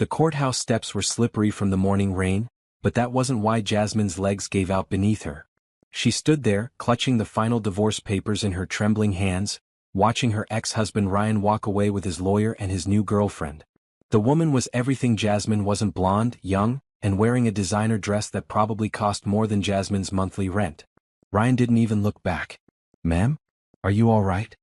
The courthouse steps were slippery from the morning rain, but that wasn't why Jasmine's legs gave out beneath her. She stood there, clutching the final divorce papers in her trembling hands, watching her ex-husband Ryan walk away with his lawyer and his new girlfriend. The woman was everything Jasmine wasn't: blonde, young, and wearing a designer dress that probably cost more than Jasmine's monthly rent. Ryan didn't even look back. "Ma'am? Are you all right?"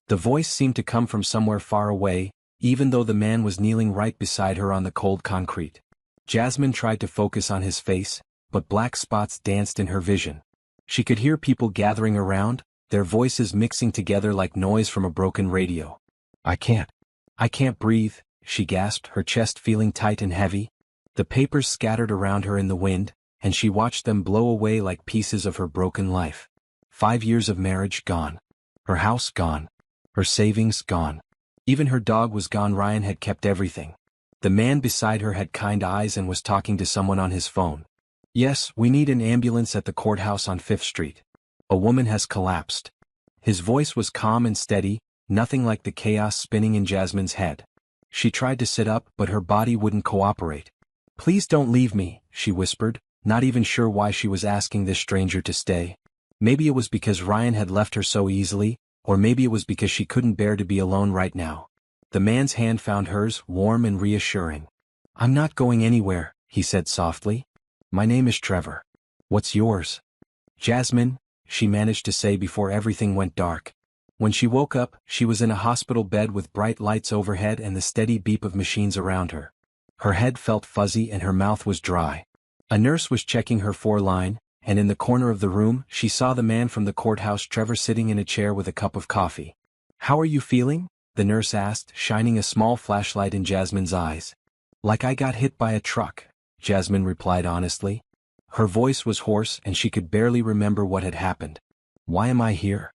The voice seemed to come from somewhere far away, even though the man was kneeling right beside her on the cold concrete. Jasmine tried to focus on his face, but black spots danced in her vision. She could hear people gathering around, their voices mixing together like noise from a broken radio. I can't breathe," she gasped, her chest feeling tight and heavy. The papers scattered around her in the wind, and she watched them blow away like pieces of her broken life. 5 years of marriage gone. Her house gone. Her savings gone. Even her dog was gone. Ryan had kept everything. The man beside her had kind eyes and was talking to someone on his phone. "Yes, we need an ambulance at the courthouse on 5th Street. A woman has collapsed." His voice was calm and steady, nothing like the chaos spinning in Jasmine's head. She tried to sit up, but her body wouldn't cooperate. "Please don't leave me," she whispered, not even sure why she was asking this stranger to stay. Maybe it was because Ryan had left her so easily, or maybe it was because she couldn't bear to be alone right now. The man's hand found hers, warm and reassuring. "I'm not going anywhere," he said softly. "My name is Trevor. What's yours?" "Jasmine," she managed to say before everything went dark. When she woke up, she was in a hospital bed with bright lights overhead and the steady beep of machines around her. Her head felt fuzzy and her mouth was dry. A nurse was checking her 4-line, and in the corner of the room, she saw the man from the courthouse, Trevor, sitting in a chair with a cup of coffee. "How are you feeling?" the nurse asked, shining a small flashlight in Jasmine's eyes. "Like I got hit by a truck," Jasmine replied honestly. Her voice was hoarse and she could barely remember what had happened. "Why am I here?"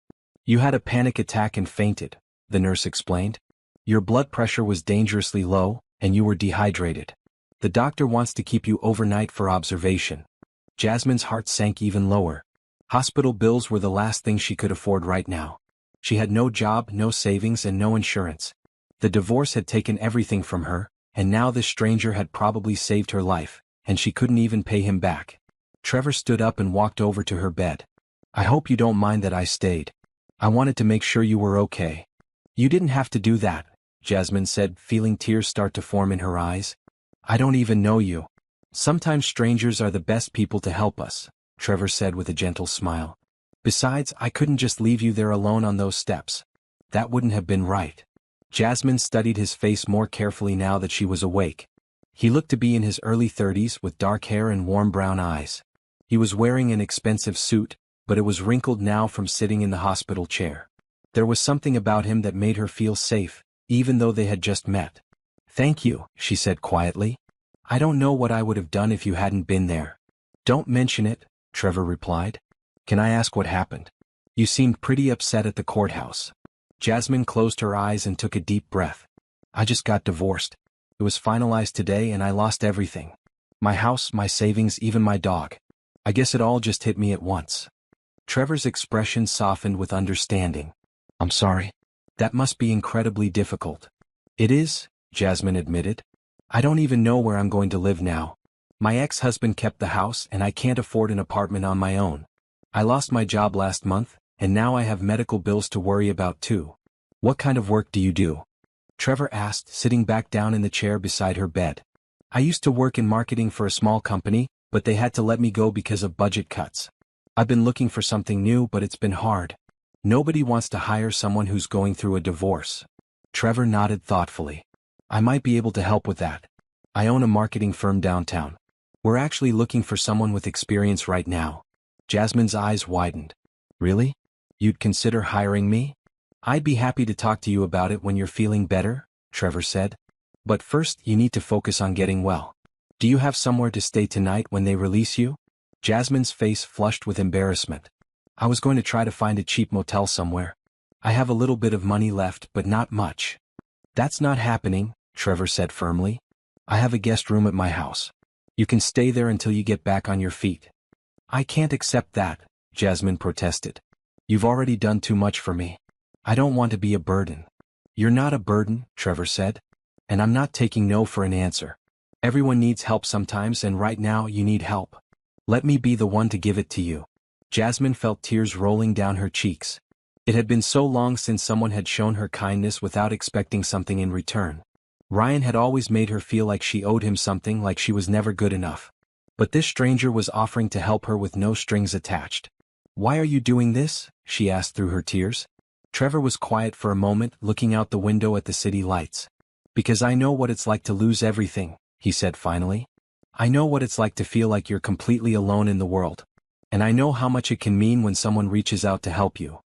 "You had a panic attack and fainted," the nurse explained. "Your blood pressure was dangerously low, and you were dehydrated. The doctor wants to keep you overnight for observation." Jasmine's heart sank even lower. Hospital bills were the last thing she could afford right now. She had no job, no savings, and no insurance. The divorce had taken everything from her, and now this stranger had probably saved her life, and she couldn't even pay him back. Trevor stood up and walked over to her bed. "I hope you don't mind that I stayed. I wanted to make sure you were okay." "You didn't have to do that," Jasmine said, feeling tears start to form in her eyes. "I don't even know you." "Sometimes strangers are the best people to help us," Trevor said with a gentle smile. "Besides, I couldn't just leave you there alone on those steps. That wouldn't have been right." Jasmine studied his face more carefully now that she was awake. He looked to be in his early 30s with dark hair and warm brown eyes. He was wearing an expensive suit, but it was wrinkled now from sitting in the hospital chair. There was something about him that made her feel safe, even though they had just met. "Thank you," she said quietly. "I don't know what I would have done if you hadn't been there." "Don't mention it," Trevor replied. "Can I ask what happened? You seemed pretty upset at the courthouse." Jasmine closed her eyes and took a deep breath. "I just got divorced. It was finalized today and I lost everything. My house, my savings, even my dog. I guess it all just hit me at once." Trevor's expression softened with understanding. "I'm sorry. That must be incredibly difficult." "It is," Jasmine admitted. "I don't even know where I'm going to live now. My ex-husband kept the house and I can't afford an apartment on my own. I lost my job last month, and now I have medical bills to worry about too." "What kind of work do you do?" Trevor asked, sitting back down in the chair beside her bed. "I used to work in marketing for a small company, but they had to let me go because of budget cuts. I've been looking for something new, but it's been hard. Nobody wants to hire someone who's going through a divorce." Trevor nodded thoughtfully. "I might be able to help with that. I own a marketing firm downtown. We're actually looking for someone with experience right now." Jasmine's eyes widened. "Really? You'd consider hiring me?" "I'd be happy to talk to you about it when you're feeling better," Trevor said. "But first you need to focus on getting well. Do you have somewhere to stay tonight when they release you?" Jasmine's face flushed with embarrassment. "I was going to try to find a cheap motel somewhere. I have a little bit of money left, but not much." "That's not happening," Trevor said firmly. "I have a guest room at my house. You can stay there until you get back on your feet." "I can't accept that," Jasmine protested. "You've already done too much for me. I don't want to be a burden." "You're not a burden," Trevor said. "And I'm not taking no for an answer. Everyone needs help sometimes, and right now you need help. Let me be the one to give it to you. Jasmine felt tears rolling down her cheeks. It had been so long since someone had shown her kindness without expecting something in return. Ryan had always made her feel like she owed him something, like she was never good enough. But this stranger was offering to help her with no strings attached. "Why are you doing this?" she asked through her tears. Trevor was quiet for a moment, looking out the window at the city lights. "Because I know what it's like to lose everything," he said finally. "I know what it's like to feel like you're completely alone in the world. And I know how much it can mean when someone reaches out to help you."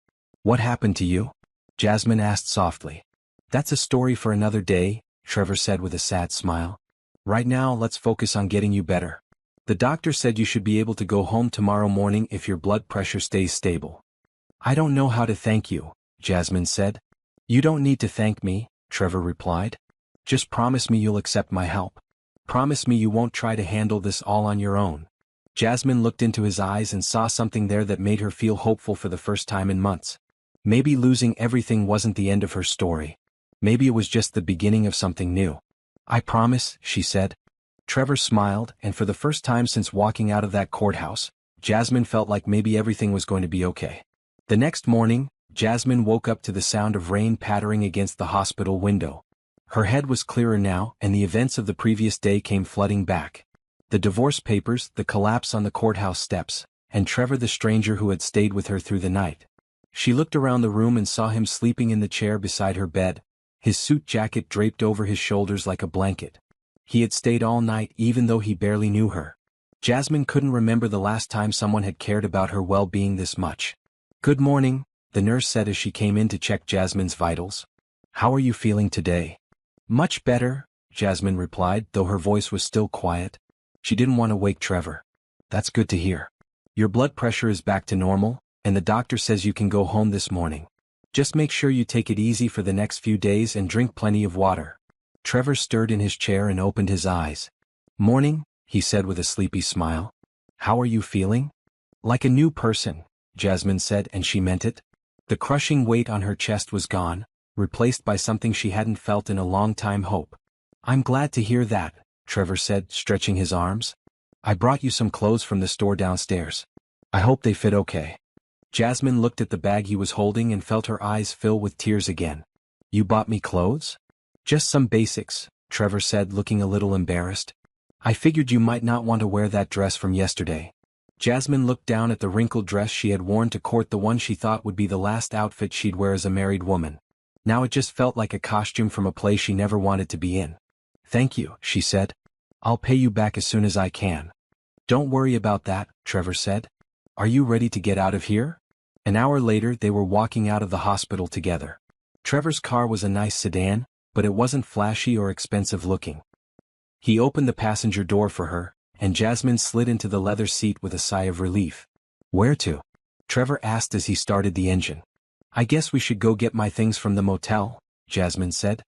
"What happened to you?" Jasmine asked softly. "That's a story for another day," Trevor said with a sad smile. "Right now, let's focus on getting you better. The doctor said you should be able to go home tomorrow morning if your blood pressure stays stable." "I don't know how to thank you," Jasmine said. "You don't need to thank me," Trevor replied. "Just promise me you'll accept my help. Promise me you won't try to handle this all on your own." Jasmine looked into his eyes and saw something there that made her feel hopeful for the first time in months. Maybe losing everything wasn't the end of her story. Maybe it was just the beginning of something new. "I promise," she said. Trevor smiled, and for the first time since walking out of that courthouse, Jasmine felt like maybe everything was going to be okay. The next morning, Jasmine woke up to the sound of rain pattering against the hospital window. Her head was clearer now, and the events of the previous day came flooding back. The divorce papers, the collapse on the courthouse steps, and Trevor the stranger who had stayed with her through the night. She looked around the room and saw him sleeping in the chair beside her bed, his suit jacket draped over his shoulders like a blanket. He had stayed all night even though he barely knew her. Jasmine couldn't remember the last time someone had cared about her well-being this much. "Good morning," the nurse said as she came in to check Jasmine's vitals. "How are you feeling today?" "Much better," Jasmine replied, though her voice was still quiet. She didn't want to wake Trevor. "That's good to hear. Your blood pressure is back to normal, and the doctor says you can go home this morning. Just make sure you take it easy for the next few days and drink plenty of water." Trevor stirred in his chair and opened his eyes. "Morning," he said with a sleepy smile. "How are you feeling?" "Like a new person," Jasmine said, and she meant it. The crushing weight on her chest was gone, replaced by something she hadn't felt in a long time: hope. "I'm glad to hear that," Trevor said, stretching his arms. "I brought you some clothes from the store downstairs. I hope they fit okay." Jasmine looked at the bag he was holding and felt her eyes fill with tears again. "You bought me clothes?" "Just some basics," Trevor said, looking a little embarrassed. "I figured you might not want to wear that dress from yesterday." Jasmine looked down at the wrinkled dress she had worn to court, the one she thought would be the last outfit she'd wear as a married woman. Now it just felt like a costume from a play she never wanted to be in. "Thank you," she said. "I'll pay you back as soon as I can." "Don't worry about that," Trevor said. "Are you ready to get out of here?" An hour later they were walking out of the hospital together. Trevor's car was a nice sedan, but it wasn't flashy or expensive looking. He opened the passenger door for her, and Jasmine slid into the leather seat with a sigh of relief. "Where to?" Trevor asked as he started the engine. "I guess we should go get my things from the motel," Jasmine said.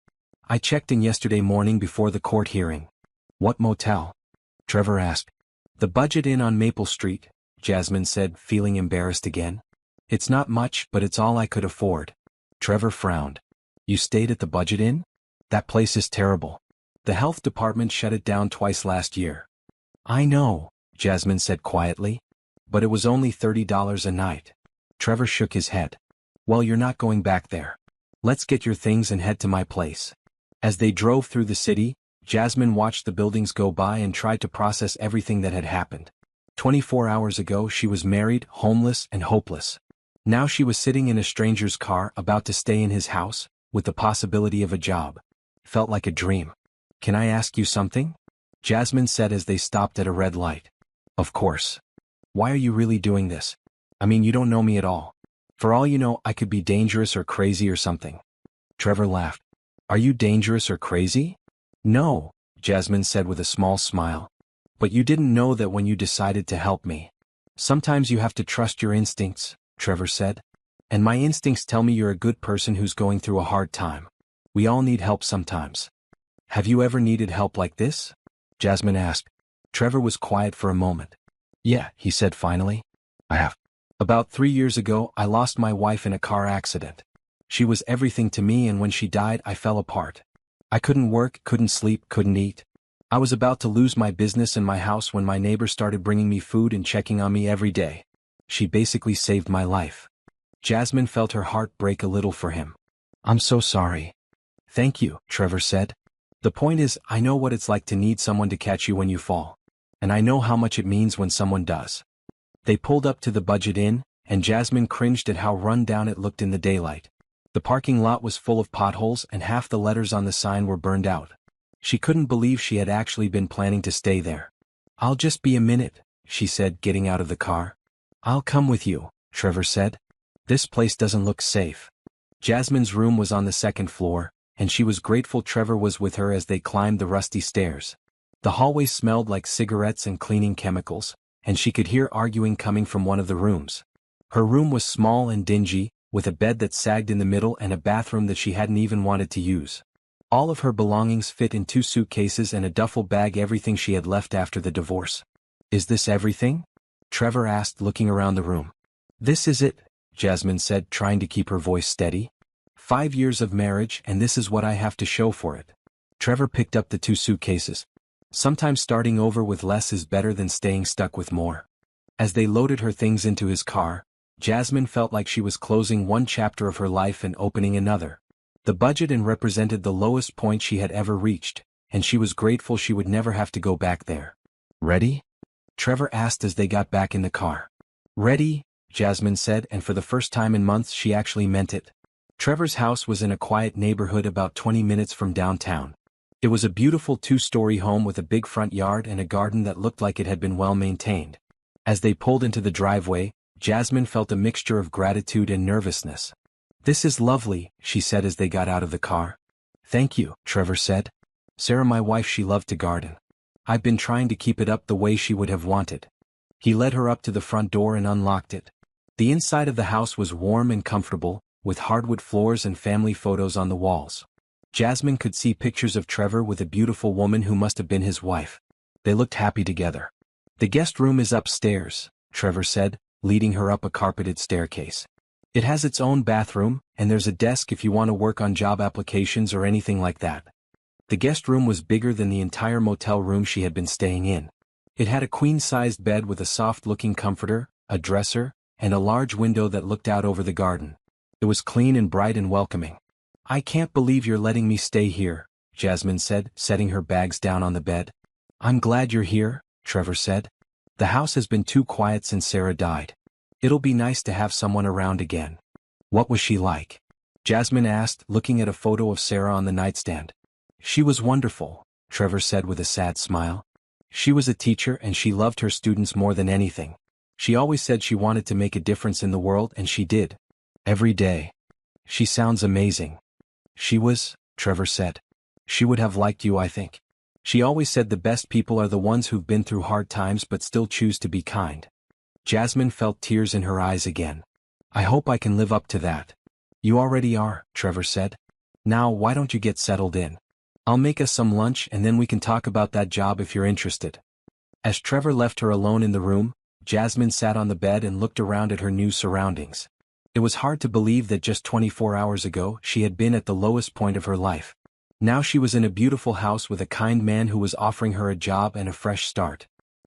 "I checked in yesterday morning before the court hearing." "What motel?" Trevor asked. "The Budget Inn on Maple Street," Jasmine said, feeling embarrassed again. "It's not much, but it's all I could afford." Trevor frowned. "You stayed at the Budget Inn? That place is terrible. The health department shut it down twice last year." "I know," Jasmine said quietly. "But it was only $30 a night." Trevor shook his head. "Well, you're not going back there. Let's get your things and head to my place." As they drove through the city, Jasmine watched the buildings go by and tried to process everything that had happened. 24 hours ago she was married, homeless, and hopeless. Now she was sitting in a stranger's car, about to stay in his house, with the possibility of a job. Felt like a dream. "Can I ask you something?" Jasmine said as they stopped at a red light. "Of course. Why are you really doing this? I mean, you don't know me at all. For all you know, I could be dangerous or crazy or something." Trevor laughed. "Are you dangerous or crazy?" "No," Jasmine said with a small smile. "But you didn't know that when you decided to help me." "Sometimes you have to trust your instincts," Trevor said. "And my instincts tell me you're a good person who's going through a hard time. We all need help sometimes." "Have you ever needed help like this?" Jasmine asked. Trevor was quiet for a moment. "Yeah," he said finally. "I have. About 3 years ago, I lost my wife in a car accident. She was everything to me, and when she died, I fell apart. I couldn't work, couldn't sleep, couldn't eat. I was about to lose my business and my house when my neighbor started bringing me food and checking on me every day. She basically saved my life. Jasmine felt her heart break a little for him. I'm so sorry. Thank you, Trevor said. The point is, I know what it's like to need someone to catch you when you fall. And I know how much it means when someone does. They pulled up to the Budget Inn, and Jasmine cringed at how run down it looked in the daylight. The parking lot was full of potholes and half the letters on the sign were burned out. She couldn't believe she had actually been planning to stay there. I'll just be a minute, she said, getting out of the car. I'll come with you, Trevor said. This place doesn't look safe. Jasmine's room was on the second floor, and she was grateful Trevor was with her as they climbed the rusty stairs. The hallway smelled like cigarettes and cleaning chemicals, and she could hear arguing coming from one of the rooms. Her room was small and dingy, with a bed that sagged in the middle and a bathroom that she hadn't even wanted to use. All of her belongings fit in 2 suitcases and a duffel bag, everything she had left after the divorce. Is this everything? Trevor asked, looking around the room. This is it, Jasmine said, trying to keep her voice steady. 5 years of marriage, and this is what I have to show for it. Trevor picked up the 2 suitcases. Sometimes starting over with less is better than staying stuck with more. As they loaded her things into his car, Jasmine felt like she was closing one chapter of her life and opening another. The Budget Inn represented the lowest point she had ever reached, and she was grateful she would never have to go back there. Ready? Trevor asked as they got back in the car. Ready, Jasmine said, and for the first time in months she actually meant it. Trevor's house was in a quiet neighborhood about 20 minutes from downtown. It was a beautiful 2-story home with a big front yard and a garden that looked like it had been well maintained. As they pulled into the driveway, Jasmine felt a mixture of gratitude and nervousness. This is lovely, she said as they got out of the car. Thank you, Trevor said. Sarah, my wife, she loved to garden. I've been trying to keep it up the way she would have wanted. He led her up to the front door and unlocked it. The inside of the house was warm and comfortable, with hardwood floors and family photos on the walls. Jasmine could see pictures of Trevor with a beautiful woman who must have been his wife. They looked happy together. The guest room is upstairs, Trevor said, leading her up a carpeted staircase. It has its own bathroom, and there's a desk if you want to work on job applications or anything like that. The guest room was bigger than the entire motel room she had been staying in. It had a queen-sized bed with a soft-looking comforter, a dresser, and a large window that looked out over the garden. It was clean and bright and welcoming. I can't believe you're letting me stay here, Jasmine said, setting her bags down on the bed. I'm glad you're here, Trevor said. The house has been too quiet since Sarah died. It'll be nice to have someone around again. What was she like? Jasmine asked, looking at a photo of Sarah on the nightstand. She was wonderful, Trevor said with a sad smile. She was a teacher and she loved her students more than anything. She always said she wanted to make a difference in the world, and she did. Every day. She sounds amazing. She was, Trevor said. She would have liked you, I think. She always said the best people are the ones who've been through hard times but still choose to be kind. Jasmine felt tears in her eyes again. I hope I can live up to that. You already are, Trevor said. Now why don't you get settled in? I'll make us some lunch and then we can talk about that job if you're interested. As Trevor left her alone in the room, Jasmine sat on the bed and looked around at her new surroundings. It was hard to believe that just 24 hours ago she had been at the lowest point of her life. Now she was in a beautiful house with a kind man who was offering her a job and a fresh start.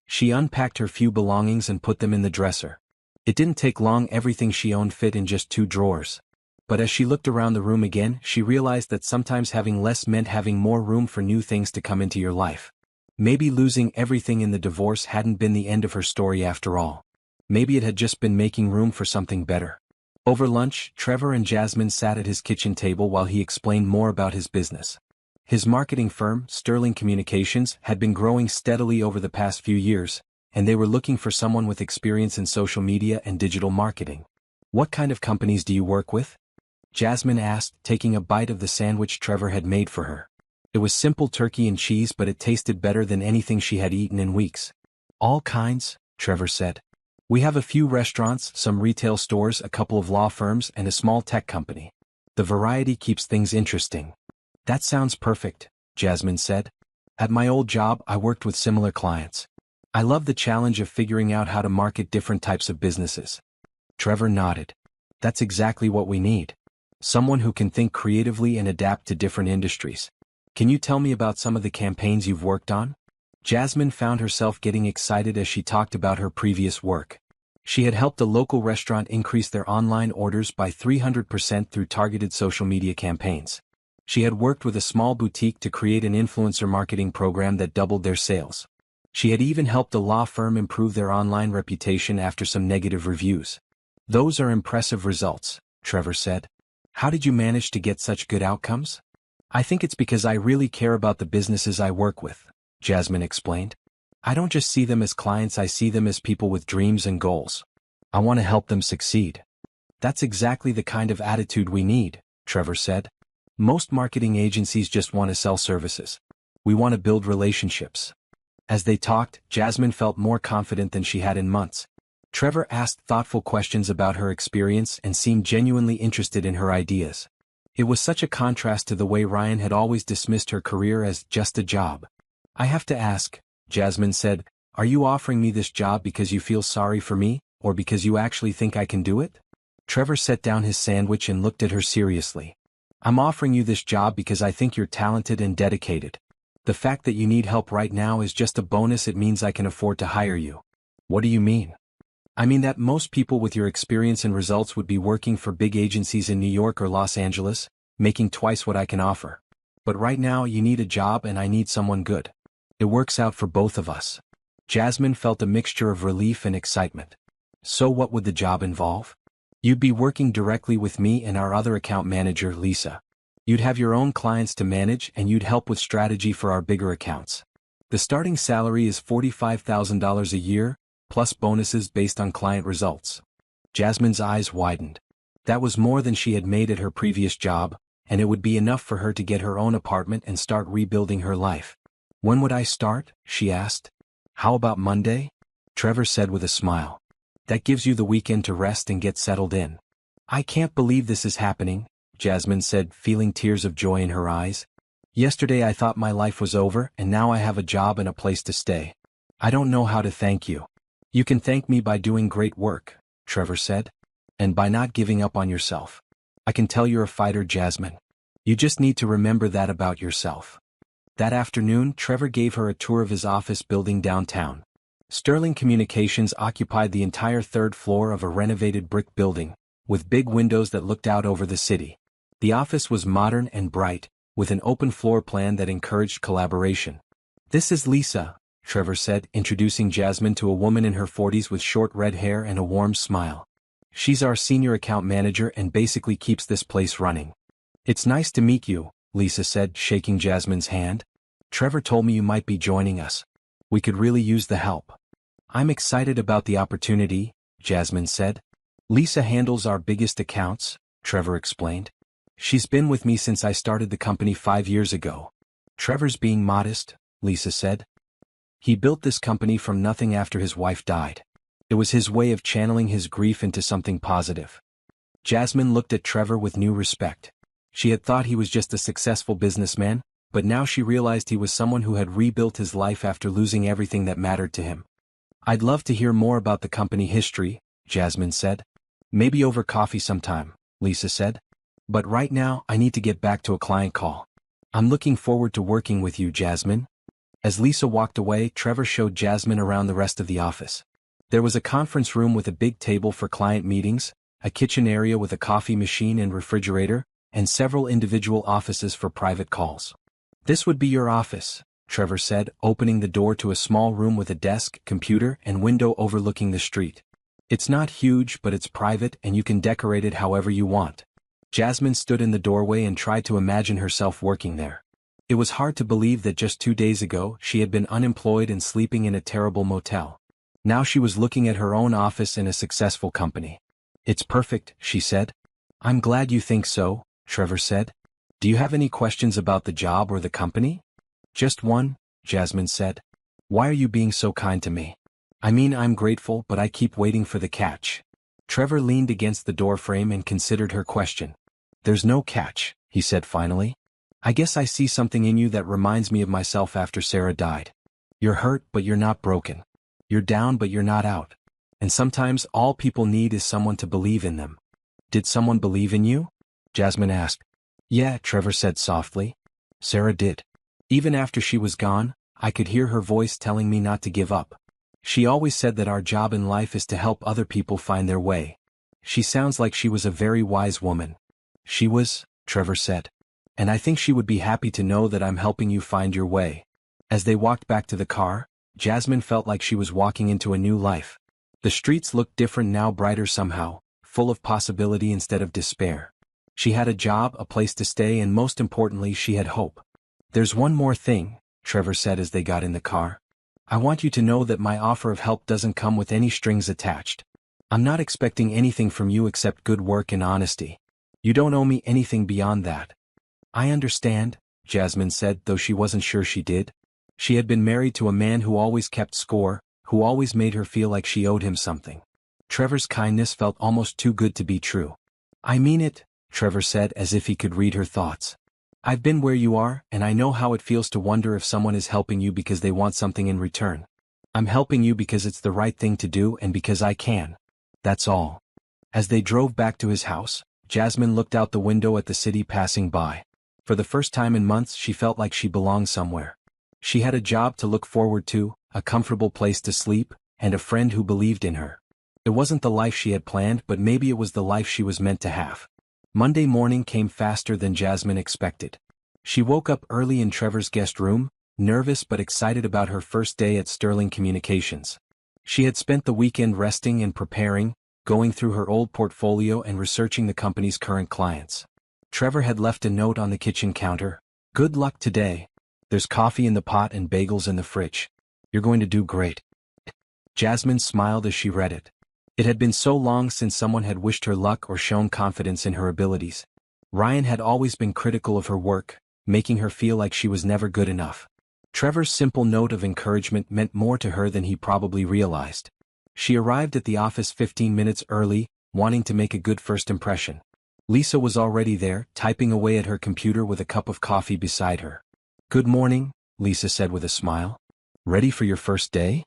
She unpacked her few belongings and put them in the dresser. It didn't take long, everything she owned fit in just 2 drawers. But as she looked around the room again, she realized that sometimes having less meant having more room for new things to come into your life. Maybe losing everything in the divorce hadn't been the end of her story after all. Maybe it had just been making room for something better. Over lunch, Trevor and Jasmine sat at his kitchen table while he explained more about his business. His marketing firm, Sterling Communications, had been growing steadily over the past few years, and they were looking for someone with experience in social media and digital marketing. What kind of companies do you work with? Jasmine asked, taking a bite of the sandwich Trevor had made for her. It was simple turkey and cheese, but it tasted better than anything she had eaten in weeks. All kinds, Trevor said. We have a few restaurants, some retail stores, a couple of law firms, and a small tech company. The variety keeps things interesting. That sounds perfect, Jasmine said. At my old job, I worked with similar clients. I love the challenge of figuring out how to market different types of businesses. Trevor nodded. That's exactly what we need. Someone who can think creatively and adapt to different industries. Can you tell me about some of the campaigns you've worked on? Jasmine found herself getting excited as she talked about her previous work. She had helped a local restaurant increase their online orders by 300% through targeted social media campaigns. She had worked with a small boutique to create an influencer marketing program that doubled their sales. She had even helped a law firm improve their online reputation after some negative reviews. Those are impressive results, Trevor said. How did you manage to get such good outcomes? I think it's because I really care about the businesses I work with, Jasmine explained. I don't just see them as clients, I see them as people with dreams and goals. I want to help them succeed. That's exactly the kind of attitude we need, Trevor said. Most marketing agencies just want to sell services. We want to build relationships. As they talked, Jasmine felt more confident than she had in months. Trevor asked thoughtful questions about her experience and seemed genuinely interested in her ideas. It was such a contrast to the way Ryan had always dismissed her career as just a job. I have to ask, Jasmine said, are you offering me this job because you feel sorry for me, or because you actually think I can do it? Trevor set down his sandwich and looked at her seriously. I'm offering you this job because I think you're talented and dedicated. The fact that you need help right now is just a bonus. It means I can afford to hire you. What do you mean? I mean that most people with your experience and results would be working for big agencies in New York or Los Angeles, making twice what I can offer. But right now you need a job and I need someone good. It works out for both of us. Jasmine felt a mixture of relief and excitement. So what would the job involve? You'd be working directly with me and our other account manager, Lisa. You'd have your own clients to manage and you'd help with strategy for our bigger accounts. The starting salary is $45,000 a year, plus bonuses based on client results. Jasmine's eyes widened. That was more than she had made at her previous job, and it would be enough for her to get her own apartment and start rebuilding her life. When would I start? She asked. How about Monday? Trevor said with a smile. That gives you the weekend to rest and get settled in. I can't believe this is happening, Jasmine said, feeling tears of joy in her eyes. Yesterday I thought my life was over and now I have a job and a place to stay. I don't know how to thank you. You can thank me by doing great work, Trevor said. And by not giving up on yourself. I can tell you're a fighter, Jasmine. You just need to remember that about yourself. That afternoon, Trevor gave her a tour of his office building downtown. Sterling Communications occupied the entire third floor of a renovated brick building, with big windows that looked out over the city. The office was modern and bright, with an open floor plan that encouraged collaboration. This is Lisa, Trevor said, introducing Jasmine to a woman in her 40s with short red hair and a warm smile. She's our senior account manager and basically keeps this place running. It's nice to meet you, Lisa said, shaking Jasmine's hand. Trevor told me you might be joining us. We could really use the help. I'm excited about the opportunity, Jasmine said. Lisa handles our biggest accounts, Trevor explained. She's been with me since I started the company 5 years ago. Trevor's being modest, Lisa said. He built this company from nothing after his wife died. It was his way of channeling his grief into something positive. Jasmine looked at Trevor with new respect. She had thought he was just a successful businessman, but now she realized he was someone who had rebuilt his life after losing everything that mattered to him. I'd love to hear more about the company history, Jasmine said. Maybe over coffee sometime, Lisa said. But right now I need to get back to a client call. I'm looking forward to working with you, Jasmine. As Lisa walked away, Trevor showed Jasmine around the rest of the office. There was a conference room with a big table for client meetings, a kitchen area with a coffee machine and refrigerator, and several individual offices for private calls. This would be your office, Trevor said, opening the door to a small room with a desk, computer, and window overlooking the street. It's not huge, but it's private and you can decorate it however you want. Jasmine stood in the doorway and tried to imagine herself working there. It was hard to believe that just 2 days ago she had been unemployed and sleeping in a terrible motel. Now she was looking at her own office in a successful company. It's perfect, she said. I'm glad you think so, Trevor said. Do you have any questions about the job or the company? Just one, Jasmine said. Why are you being so kind to me? I mean, I'm grateful, but I keep waiting for the catch. Trevor leaned against the doorframe and considered her question. There's no catch, he said finally. I guess I see something in you that reminds me of myself after Sarah died. You're hurt, but you're not broken. You're down, but you're not out. And sometimes all people need is someone to believe in them. Did someone believe in you? Jasmine asked. Yeah, Trevor said softly. Sarah did. Even after she was gone, I could hear her voice telling me not to give up. She always said that our job in life is to help other people find their way. She sounds like she was a very wise woman. She was, Trevor said. And I think she would be happy to know that I'm helping you find your way. As they walked back to the car, Jasmine felt like she was walking into a new life. The streets looked different now, brighter somehow, full of possibility instead of despair. She had a job, a place to stay, and most importantly, she had hope. There's one more thing, Trevor said as they got in the car. I want you to know that my offer of help doesn't come with any strings attached. I'm not expecting anything from you except good work and honesty. You don't owe me anything beyond that. I understand, Jasmine said, though she wasn't sure she did. She had been married to a man who always kept score, who always made her feel like she owed him something. Trevor's kindness felt almost too good to be true. I mean it, Trevor said as if he could read her thoughts. I've been where you are, and I know how it feels to wonder if someone is helping you because they want something in return. I'm helping you because it's the right thing to do and because I can. That's all. As they drove back to his house, Jasmine looked out the window at the city passing by. For the first time in months, she felt like she belonged somewhere. She had a job to look forward to, a comfortable place to sleep, and a friend who believed in her. It wasn't the life she had planned, but maybe it was the life she was meant to have. Monday morning came faster than Jasmine expected. She woke up early in Trevor's guest room, nervous but excited about her first day at Sterling Communications. She had spent the weekend resting and preparing, going through her old portfolio and researching the company's current clients. Trevor had left a note on the kitchen counter. Good luck today. There's coffee in the pot and bagels in the fridge. You're going to do great. Jasmine smiled as she read it. It had been so long since someone had wished her luck or shown confidence in her abilities. Ryan had always been critical of her work, making her feel like she was never good enough. Trevor's simple note of encouragement meant more to her than he probably realized. She arrived at the office 15 minutes early, wanting to make a good first impression. Lisa was already there, typing away at her computer with a cup of coffee beside her. Good morning, Lisa said with a smile. Ready for your first day?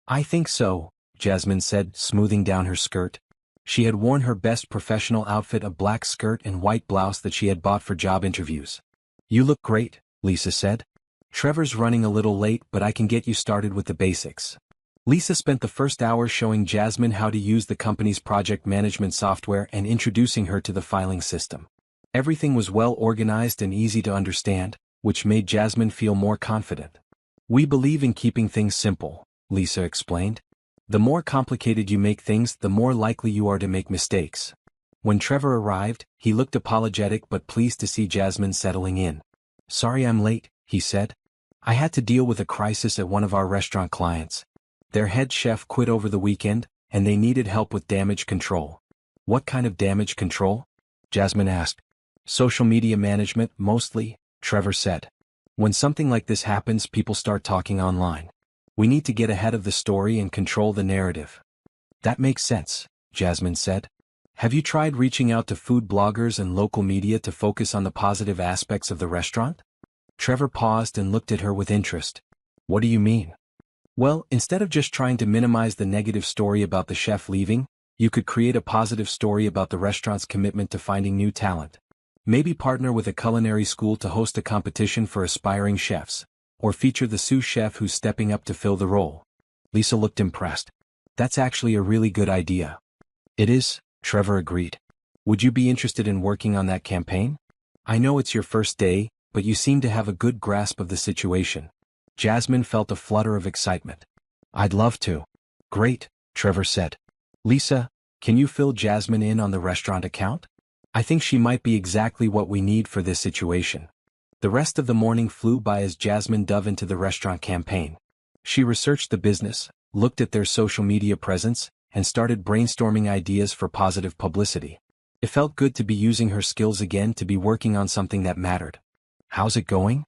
I think so, Jasmine said, smoothing down her skirt. She had worn her best professional outfit, a black skirt and white blouse that she had bought for job interviews. You look great, Lisa said. Trevor's running a little late, but I can get you started with the basics. Lisa spent the first hour showing Jasmine how to use the company's project management software and introducing her to the filing system. Everything was well organized and easy to understand, which made Jasmine feel more confident. We believe in keeping things simple, Lisa explained. The more complicated you make things, the more likely you are to make mistakes. When Trevor arrived, he looked apologetic but pleased to see Jasmine settling in. Sorry I'm late, he said. I had to deal with a crisis at one of our restaurant clients. Their head chef quit over the weekend, and they needed help with damage control. What kind of damage control? Jasmine asked. Social media management, mostly, Trevor said. When something like this happens, people start talking online. We need to get ahead of the story and control the narrative. That makes sense, Jasmine said. Have you tried reaching out to food bloggers and local media to focus on the positive aspects of the restaurant? Trevor paused and looked at her with interest. What do you mean? Well, instead of just trying to minimize the negative story about the chef leaving, you could create a positive story about the restaurant's commitment to finding new talent. Maybe partner with a culinary school to host a competition for aspiring chefs, or feature the sous chef who's stepping up to fill the role. Lisa looked impressed. That's actually a really good idea. It is, Trevor agreed. Would you be interested in working on that campaign? I know it's your first day, but you seem to have a good grasp of the situation. Jasmine felt a flutter of excitement. I'd love to. Great, Trevor said. Lisa, can you fill Jasmine in on the restaurant account? I think she might be exactly what we need for this situation. The rest of the morning flew by as Jasmine dove into the restaurant campaign. She researched the business, looked at their social media presence, and started brainstorming ideas for positive publicity. It felt good to be using her skills again, to be working on something that mattered. How's it going?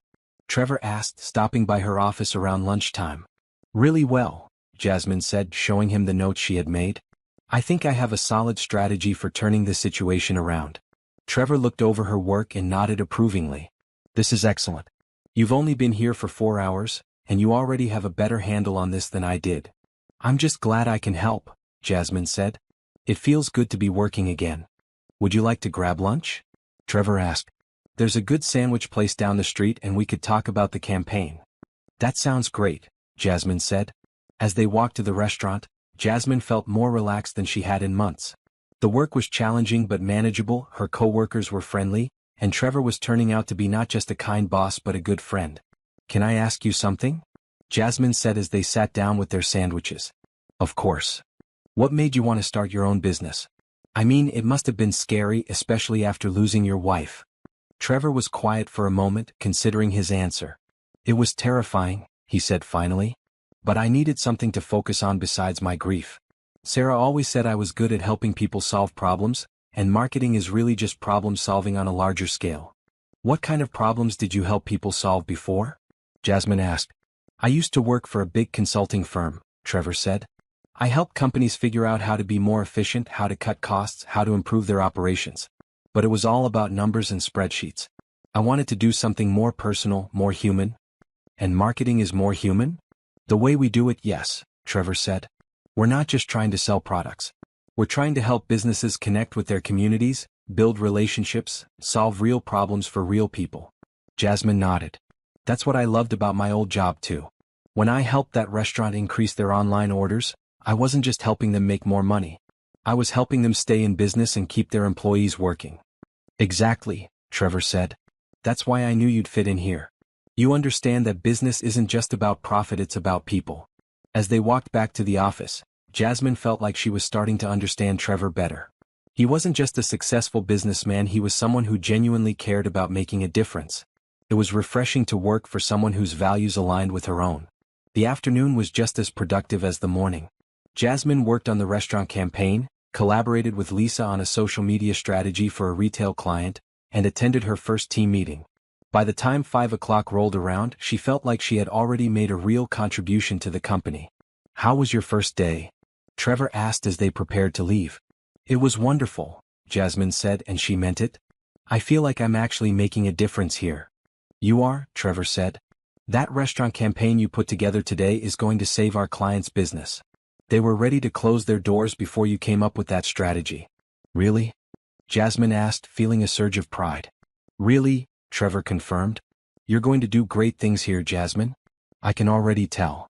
Trevor asked, stopping by her office around lunchtime. Really well, Jasmine said, showing him the notes she had made. I think I have a solid strategy for turning this situation around. Trevor looked over her work and nodded approvingly. This is excellent. You've only been here for 4 hours, and you already have a better handle on this than I did. I'm just glad I can help, Jasmine said. It feels good to be working again. Would you like to grab lunch? Trevor asked. There's a good sandwich place down the street and we could talk about the campaign. That sounds great, Jasmine said. As they walked to the restaurant, Jasmine felt more relaxed than she had in months. The work was challenging but manageable, her co-workers were friendly, and Trevor was turning out to be not just a kind boss but a good friend. Can I ask you something? Jasmine said as they sat down with their sandwiches. Of course. What made you want to start your own business? I mean, it must have been scary, especially after losing your wife. Trevor was quiet for a moment, considering his answer. It was terrifying, he said finally. But I needed something to focus on besides my grief. Sarah always said I was good at helping people solve problems, and marketing is really just problem solving on a larger scale. What kind of problems did you help people solve before? Jasmine asked. I used to work for a big consulting firm, Trevor said. I helped companies figure out how to be more efficient, how to cut costs, how to improve their operations. But it was all about numbers and spreadsheets. I wanted to do something more personal, more human. And marketing is more human? The way we do it, yes, Trevor said. We're not just trying to sell products. We're trying to help businesses connect with their communities, build relationships, solve real problems for real people. Jasmine nodded. That's what I loved about my old job too. When I helped that restaurant increase their online orders, I wasn't just helping them make more money. I was helping them stay in business and keep their employees working. Exactly, Trevor said. That's why I knew you'd fit in here. You understand that business isn't just about profit, it's about people. As they walked back to the office, Jasmine felt like she was starting to understand Trevor better. He wasn't just a successful businessman, he was someone who genuinely cared about making a difference. It was refreshing to work for someone whose values aligned with her own. The afternoon was just as productive as the morning. Jasmine worked on the restaurant campaign, collaborated with Lisa on a social media strategy for a retail client, and attended her first team meeting. By the time 5 o'clock rolled around, she felt like she had already made a real contribution to the company. How was your first day? Trevor asked as they prepared to leave. It was wonderful, Jasmine said, and she meant it. I feel like I'm actually making a difference here. You are, Trevor said. That restaurant campaign you put together today is going to save our client's business. They were ready to close their doors before you came up with that strategy. Really? Jasmine asked, feeling a surge of pride. Really? Trevor confirmed. You're going to do great things here, Jasmine. I can already tell.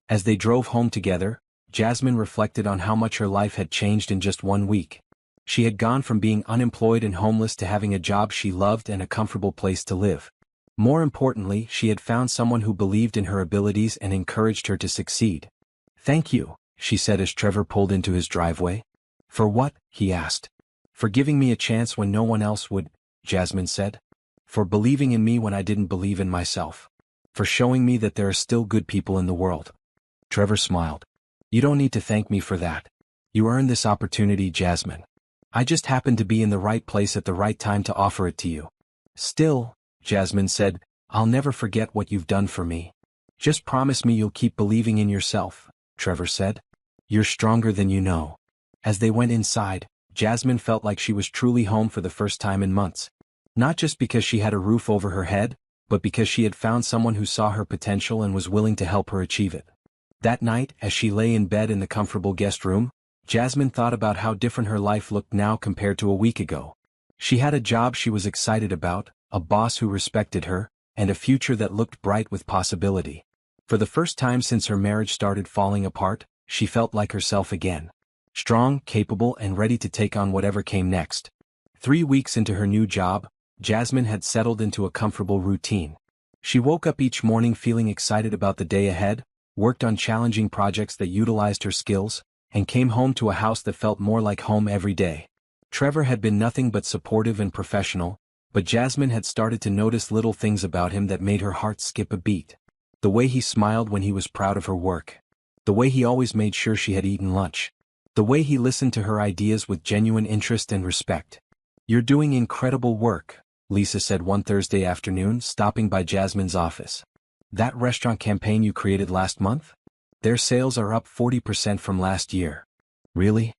As they drove home together, Jasmine reflected on how much her life had changed in just 1 week. She had gone from being unemployed and homeless to having a job she loved and a comfortable place to live. More importantly, she had found someone who believed in her abilities and encouraged her to succeed. Thank you, she said as Trevor pulled into his driveway. For what? He asked. For giving me a chance when no one else would, Jasmine said. For believing in me when I didn't believe in myself. For showing me that there are still good people in the world. Trevor smiled. You don't need to thank me for that. You earned this opportunity, Jasmine. I just happened to be in the right place at the right time to offer it to you. Still, Jasmine said, I'll never forget what you've done for me. Just promise me you'll keep believing in yourself, Trevor said. You're stronger than you know. As they went inside, Jasmine felt like she was truly home for the first time in months. Not just because she had a roof over her head, but because she had found someone who saw her potential and was willing to help her achieve it. That night, as she lay in bed in the comfortable guest room, Jasmine thought about how different her life looked now compared to a week ago. She had a job she was excited about, a boss who respected her, and a future that looked bright with possibility. For the first time since her marriage started falling apart, she felt like herself again. Strong, capable, and ready to take on whatever came next. 3 weeks into her new job, Jasmine had settled into a comfortable routine. She woke up each morning feeling excited about the day ahead, worked on challenging projects that utilized her skills, and came home to a house that felt more like home every day. Trevor had been nothing but supportive and professional, but Jasmine had started to notice little things about him that made her heart skip a beat. The way he smiled when he was proud of her work. The way he always made sure she had eaten lunch. The way he listened to her ideas with genuine interest and respect. You're doing incredible work, Lisa said one Thursday afternoon, stopping by Jasmine's office. That restaurant campaign you created last month? Their sales are up 40% from last year. Really?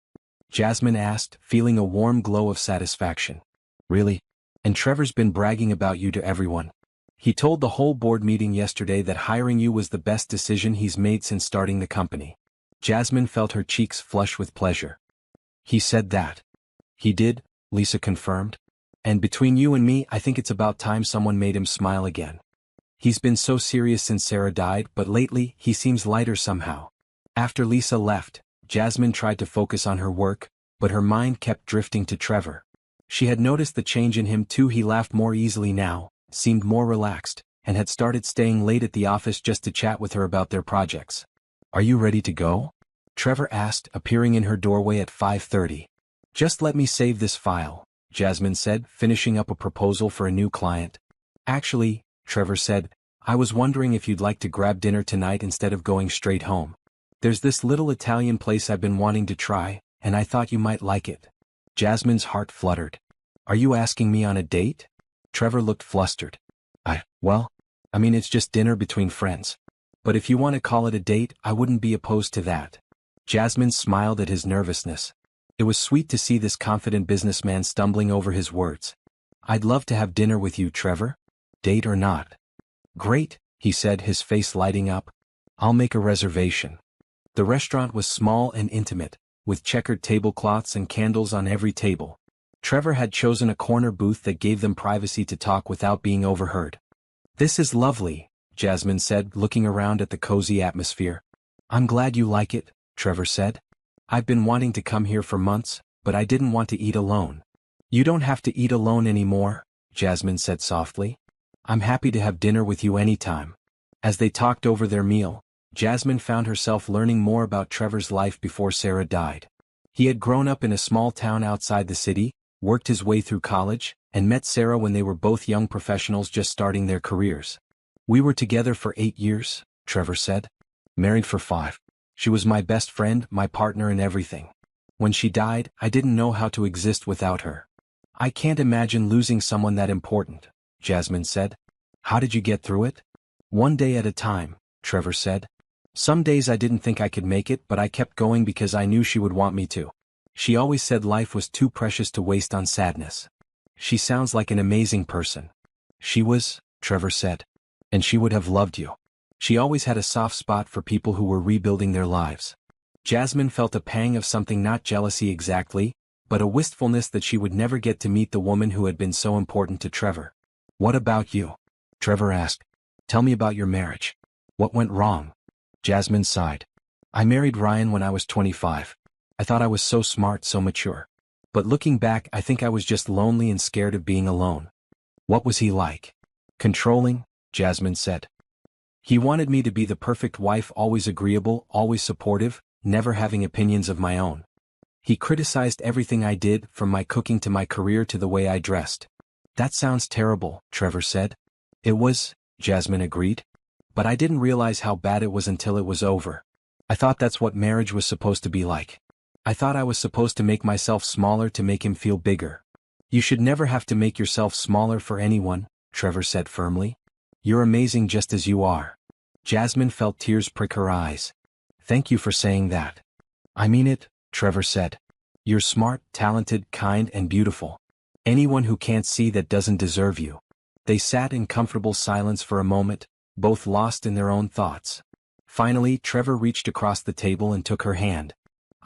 Jasmine asked, feeling a warm glow of satisfaction. Really? And Trevor's been bragging about you to everyone. He told the whole board meeting yesterday that hiring you was the best decision he's made since starting the company. Jasmine felt her cheeks flush with pleasure. He said that. He did, Lisa confirmed. And between you and me, I think it's about time someone made him smile again. He's been so serious since Sarah died, but lately, he seems lighter somehow. After Lisa left, Jasmine tried to focus on her work, but her mind kept drifting to Trevor. She had noticed the change in him too. He laughed more easily now, seemed more relaxed, and had started staying late at the office just to chat with her about their projects. "Are you ready to go?" Trevor asked, appearing in her doorway at 5:30. "Just let me save this file," Jasmine said, finishing up a proposal for a new client. "Actually," Trevor said, "I was wondering if you'd like to grab dinner tonight instead of going straight home. There's this little Italian place I've been wanting to try, and I thought you might like it." Jasmine's heart fluttered. "Are you asking me on a date?" Trevor looked flustered. Well, I mean it's just dinner between friends. But if you want to call it a date, I wouldn't be opposed to that." Jasmine smiled at his nervousness. It was sweet to see this confident businessman stumbling over his words. "I'd love to have dinner with you, Trevor. Date or not." "Great," he said, his face lighting up. "I'll make a reservation." The restaurant was small and intimate, with checkered tablecloths and candles on every table. Trevor had chosen a corner booth that gave them privacy to talk without being overheard. "This is lovely," Jasmine said, looking around at the cozy atmosphere. "I'm glad you like it," Trevor said. "I've been wanting to come here for months, but I didn't want to eat alone." "You don't have to eat alone anymore," Jasmine said softly. "I'm happy to have dinner with you anytime." As they talked over their meal, Jasmine found herself learning more about Trevor's life before Sarah died. He had grown up in a small town outside the city, worked his way through college, and met Sarah when they were both young professionals just starting their careers. "We were together for 8 years, Trevor said. "Married for 5. She was my best friend, my partner in everything. When she died, I didn't know how to exist without her." "I can't imagine losing someone that important," Jasmine said. "How did you get through it?" "One day at a time," Trevor said. "Some days I didn't think I could make it, but I kept going because I knew she would want me to. She always said life was too precious to waste on sadness." "She sounds like an amazing person." "She was," Trevor said. "And she would have loved you. She always had a soft spot for people who were rebuilding their lives." Jasmine felt a pang of something, not jealousy exactly, but a wistfulness that she would never get to meet the woman who had been so important to Trevor. "What about you?" Trevor asked. "Tell me about your marriage. What went wrong?" Jasmine sighed. "I married Ryan when I was 25. I thought I was so smart, so mature. But looking back, I think I was just lonely and scared of being alone." "What was he like?" "Controlling," Jasmine said. "He wanted me to be the perfect wife, always agreeable, always supportive, never having opinions of my own. He criticized everything I did, from my cooking to my career to the way I dressed." "That sounds terrible," Trevor said. "It was," Jasmine agreed. "But I didn't realize how bad it was until it was over. I thought that's what marriage was supposed to be like. I thought I was supposed to make myself smaller to make him feel bigger." "You should never have to make yourself smaller for anyone," Trevor said firmly. "You're amazing just as you are." Jasmine felt tears prick her eyes. "Thank you for saying that." "I mean it," Trevor said. "You're smart, talented, kind, and beautiful. Anyone who can't see that doesn't deserve you." They sat in comfortable silence for a moment, both lost in their own thoughts. Finally, Trevor reached across the table and took her hand.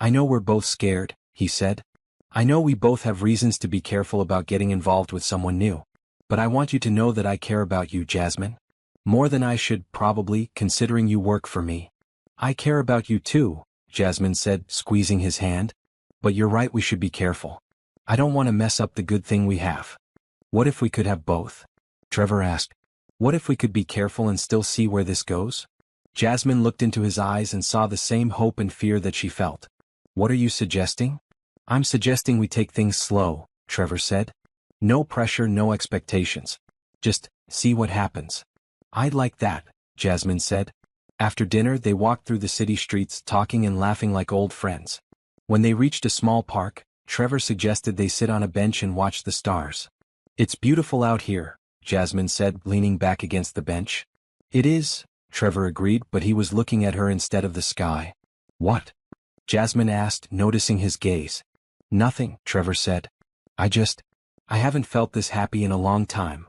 "I know we're both scared," he said. "I know we both have reasons to be careful about getting involved with someone new. But I want you to know that I care about you, Jasmine. More than I should, probably, considering you work for me." "I care about you too," Jasmine said, squeezing his hand. "But you're right, we should be careful. I don't want to mess up the good thing we have." "What if we could have both?" Trevor asked. "What if we could be careful and still see where this goes?" Jasmine looked into his eyes and saw the same hope and fear that she felt. "What are you suggesting?" "I'm suggesting we take things slow," Trevor said. "No pressure, no expectations. Just see what happens." "I'd like that," Jasmine said. After dinner they walked through the city streets, talking and laughing like old friends. When they reached a small park, Trevor suggested they sit on a bench and watch the stars. "It's beautiful out here," Jasmine said, leaning back against the bench. "It is," Trevor agreed, but he was looking at her instead of the sky. "What?" Jasmine asked, noticing his gaze. "Nothing," Trevor said. I haven't felt this happy in a long time."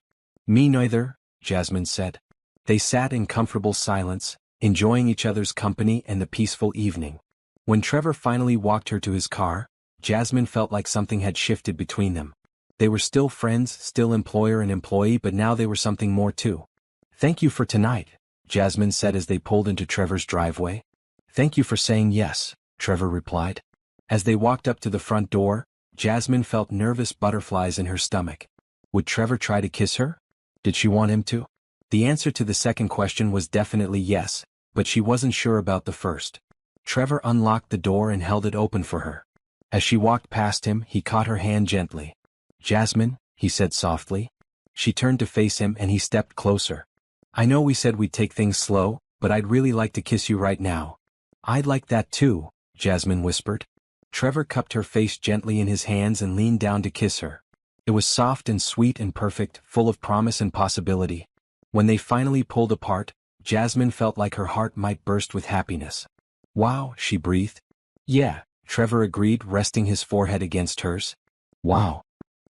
"Me neither," Jasmine said. They sat in comfortable silence, enjoying each other's company and the peaceful evening. When Trevor finally walked her to his car, Jasmine felt like something had shifted between them. They were still friends, still employer and employee, but now they were something more too. "Thank you for tonight," Jasmine said as they pulled into Trevor's driveway. "Thank you for saying yes," Trevor replied. As they walked up to the front door, Jasmine felt nervous butterflies in her stomach. Would Trevor try to kiss her? Did she want him to? The answer to the second question was definitely yes, but she wasn't sure about the first. Trevor unlocked the door and held it open for her. As she walked past him, he caught her hand gently. "Jasmine," he said softly. She turned to face him and he stepped closer. "I know we said we'd take things slow, but I'd really like to kiss you right now." "I'd like that too," Jasmine whispered. Trevor cupped her face gently in his hands and leaned down to kiss her. It was soft and sweet and perfect, full of promise and possibility. When they finally pulled apart, Jasmine felt like her heart might burst with happiness. "Wow," she breathed. "Yeah," Trevor agreed, resting his forehead against hers. "Wow."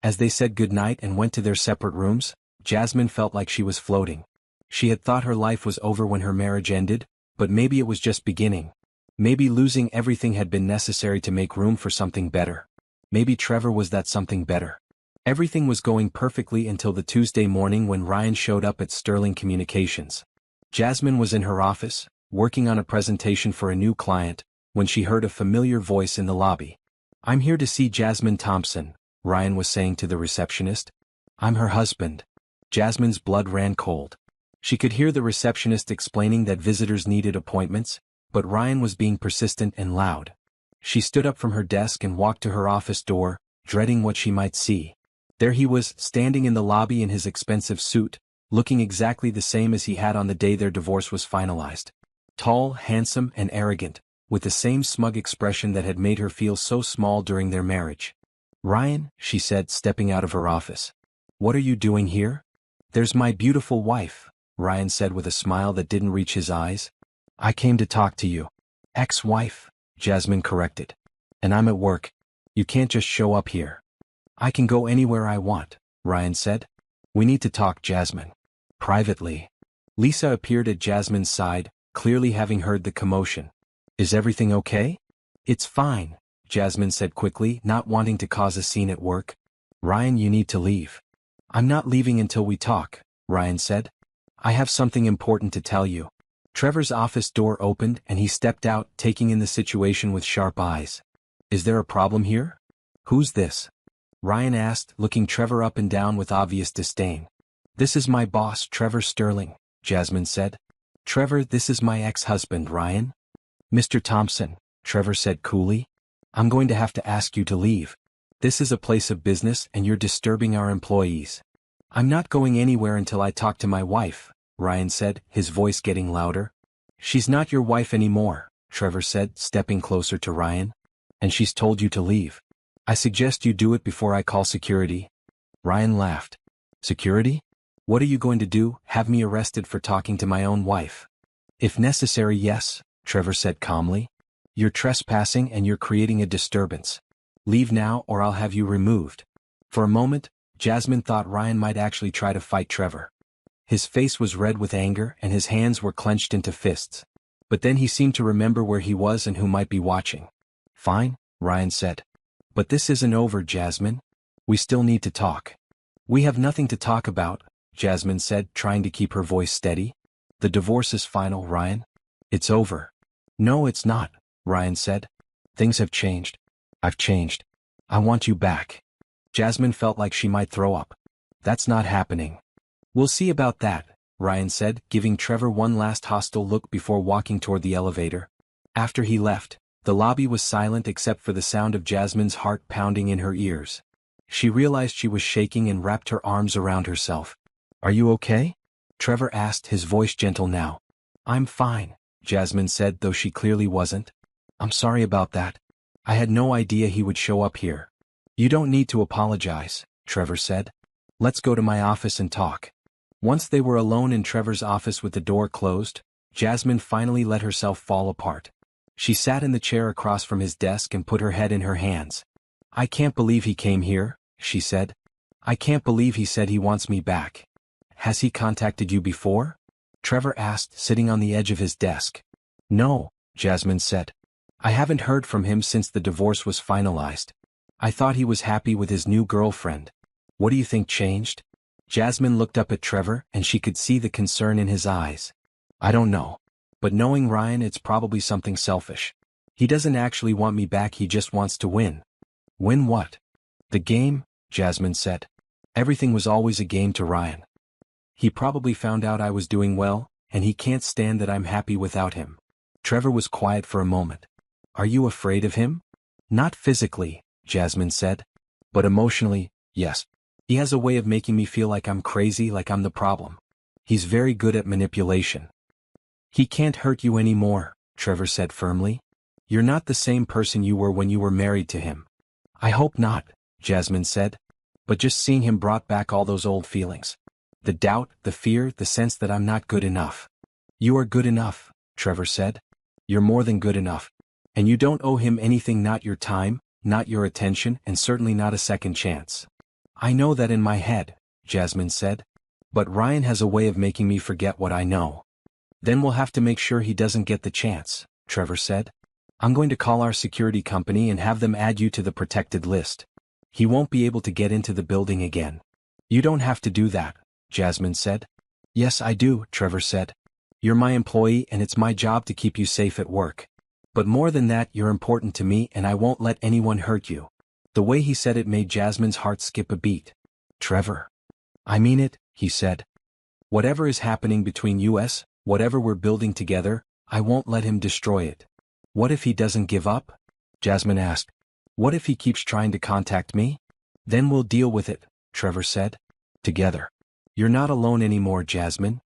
As they said goodnight and went to their separate rooms, Jasmine felt like she was floating. She had thought her life was over when her marriage ended, but maybe it was just beginning. Maybe losing everything had been necessary to make room for something better. Maybe Trevor was that something better. Everything was going perfectly until the Tuesday morning when Ryan showed up at Sterling Communications. Jasmine was in her office, working on a presentation for a new client, when she heard a familiar voice in the lobby. "I'm here to see Jasmine Thompson," Ryan was saying to the receptionist. "I'm her husband." Jasmine's blood ran cold. She could hear the receptionist explaining that visitors needed appointments, but Ryan was being persistent and loud. She stood up from her desk and walked to her office door, dreading what she might see. There he was, standing in the lobby in his expensive suit, looking exactly the same as he had on the day their divorce was finalized. Tall, handsome, and arrogant, with the same smug expression that had made her feel so small during their marriage. "Ryan," she said, stepping out of her office. "What are you doing here?" "There's my beautiful wife," Ryan said with a smile that didn't reach his eyes. "I came to talk to you." "Ex-wife," Jasmine corrected. "And I'm at work. You can't just show up here." "I can go anywhere I want," Ryan said. "We need to talk, Jasmine. Privately." Lisa appeared at Jasmine's side, clearly having heard the commotion. "Is everything okay?" "It's fine," Jasmine said quickly, not wanting to cause a scene at work. "Ryan, you need to leave." "I'm not leaving until we talk," Ryan said. "I have something important to tell you." Trevor's office door opened and he stepped out, taking in the situation with sharp eyes. "Is there a problem here?" "Who's this?" Ryan asked, looking Trevor up and down with obvious disdain. "This is my boss, Trevor Sterling," Jasmine said. "Trevor, this is my ex-husband, Ryan." "Mr. Thompson," Trevor said coolly, "I'm going to have to ask you to leave. This is a place of business and you're disturbing our employees." "I'm not going anywhere until I talk to my wife," Ryan said, his voice getting louder. "She's not your wife anymore," Trevor said, stepping closer to Ryan. "And she's told you to leave. I suggest you do it before I call security." Ryan laughed. "Security? What are you going to do, have me arrested for talking to my own wife?" "If necessary, yes," Trevor said calmly. "You're trespassing and you're creating a disturbance. Leave now or I'll have you removed." For a moment, Jasmine thought Ryan might actually try to fight Trevor. His face was red with anger and his hands were clenched into fists. But then he seemed to remember where he was and who might be watching. "Fine," Ryan said. "But this isn't over, Jasmine. We still need to talk." "We have nothing to talk about," Jasmine said, trying to keep her voice steady. "The divorce is final, Ryan. It's over." "No, it's not," Ryan said. "Things have changed. I've changed. I want you back." Jasmine felt like she might throw up. "That's not happening." "We'll see about that," Ryan said, giving Trevor one last hostile look before walking toward the elevator. After he left, the lobby was silent except for the sound of Jasmine's heart pounding in her ears. She realized she was shaking and wrapped her arms around herself. "Are you okay?" Trevor asked, his voice gentle now. "I'm fine," Jasmine said, though she clearly wasn't. "I'm sorry about that. I had no idea he would show up here." "You don't need to apologize," Trevor said. "Let's go to my office and talk." Once they were alone in Trevor's office with the door closed, Jasmine finally let herself fall apart. She sat in the chair across from his desk and put her head in her hands. "I can't believe he came here," she said. "I can't believe he said he wants me back." "Has he contacted you before?" Trevor asked, sitting on the edge of his desk. "No," Jasmine said. "I haven't heard from him since the divorce was finalized. I thought he was happy with his new girlfriend." What do you think changed? Jasmine looked up at Trevor and she could see the concern in his eyes. I don't know. But knowing Ryan, it's probably something selfish. He doesn't actually want me back, he just wants to win. Win what? The game, Jasmine said. Everything was always a game to Ryan. He probably found out I was doing well, and he can't stand that I'm happy without him. Trevor was quiet for a moment. Are you afraid of him? Not physically, Jasmine said. But emotionally, yes. He has a way of making me feel like I'm crazy, like I'm the problem. He's very good at manipulation. He can't hurt you anymore, Trevor said firmly. You're not the same person you were when you were married to him. I hope not, Jasmine said. But just seeing him brought back all those old feelings. The doubt, the fear, the sense that I'm not good enough. You are good enough, Trevor said. You're more than good enough. And you don't owe him anything, not your time, not your attention, and certainly not a second chance. I know that in my head, Jasmine said. But Ryan has a way of making me forget what I know. Then we'll have to make sure he doesn't get the chance, Trevor said. I'm going to call our security company and have them add you to the protected list. He won't be able to get into the building again. You don't have to do that, Jasmine said. Yes, I do, Trevor said. You're my employee and it's my job to keep you safe at work. But more than that, you're important to me and I won't let anyone hurt you. The way he said it made Jasmine's heart skip a beat. Trevor. I mean it, he said. Whatever is happening between us, whatever we're building together, I won't let him destroy it. What if he doesn't give up? Jasmine asked. What if he keeps trying to contact me? Then we'll deal with it, Trevor said. Together. You're not alone anymore, Jasmine.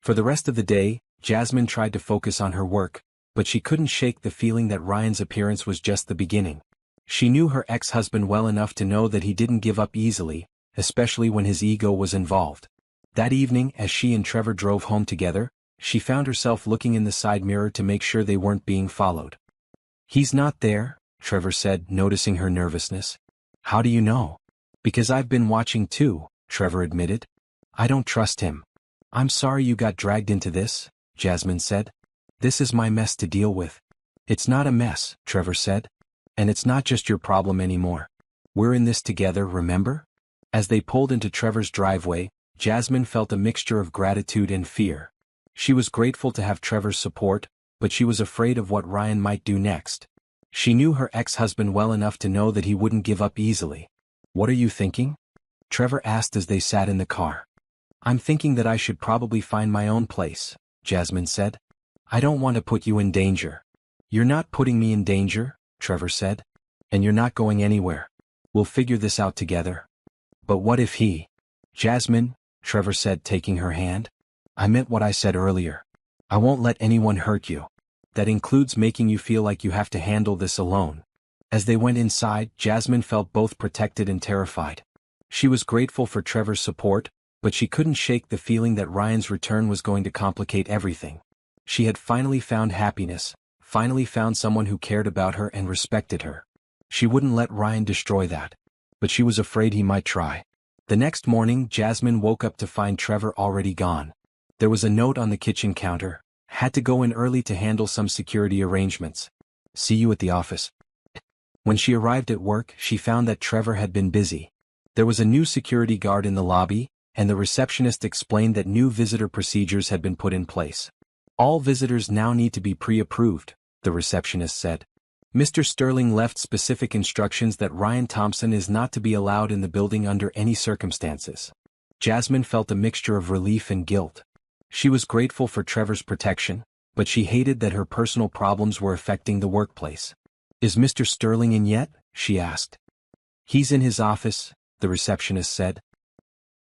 For the rest of the day, Jasmine tried to focus on her work, but she couldn't shake the feeling that Ryan's appearance was just the beginning. She knew her ex-husband well enough to know that he didn't give up easily, especially when his ego was involved. That evening, as she and Trevor drove home together, she found herself looking in the side mirror to make sure they weren't being followed. He's not there, Trevor said, noticing her nervousness. How do you know? Because I've been watching too, Trevor admitted. I don't trust him. I'm sorry you got dragged into this, Jasmine said. This is my mess to deal with. It's not a mess, Trevor said. And it's not just your problem anymore. We're in this together, remember? As they pulled into Trevor's driveway, Jasmine felt a mixture of gratitude and fear. She was grateful to have Trevor's support, but she was afraid of what Ryan might do next. She knew her ex-husband well enough to know that he wouldn't give up easily. What are you thinking? Trevor asked as they sat in the car. I'm thinking that I should probably find my own place, Jasmine said. I don't want to put you in danger. You're not putting me in danger, Trevor said. And you're not going anywhere. We'll figure this out together. But what if he? Jasmine, Trevor said, taking her hand. I meant what I said earlier. I won't let anyone hurt you. That includes making you feel like you have to handle this alone. As they went inside, Jasmine felt both protected and terrified. She was grateful for Trevor's support, but she couldn't shake the feeling that Ryan's return was going to complicate everything. She had finally found happiness, finally found someone who cared about her and respected her. She wouldn't let Ryan destroy that. But she was afraid he might try. The next morning, Jasmine woke up to find Trevor already gone. There was a note on the kitchen counter. Had to go in early to handle some security arrangements. See you at the office. When she arrived at work, she found that Trevor had been busy. There was a new security guard in the lobby, and the receptionist explained that new visitor procedures had been put in place. All visitors now need to be pre-approved, the receptionist said. Mr. Sterling left specific instructions that Ryan Thompson is not to be allowed in the building under any circumstances. Jasmine felt a mixture of relief and guilt. She was grateful for Trevor's protection, but she hated that her personal problems were affecting the workplace. Is Mr. Sterling in yet? She asked. He's in his office, the receptionist said.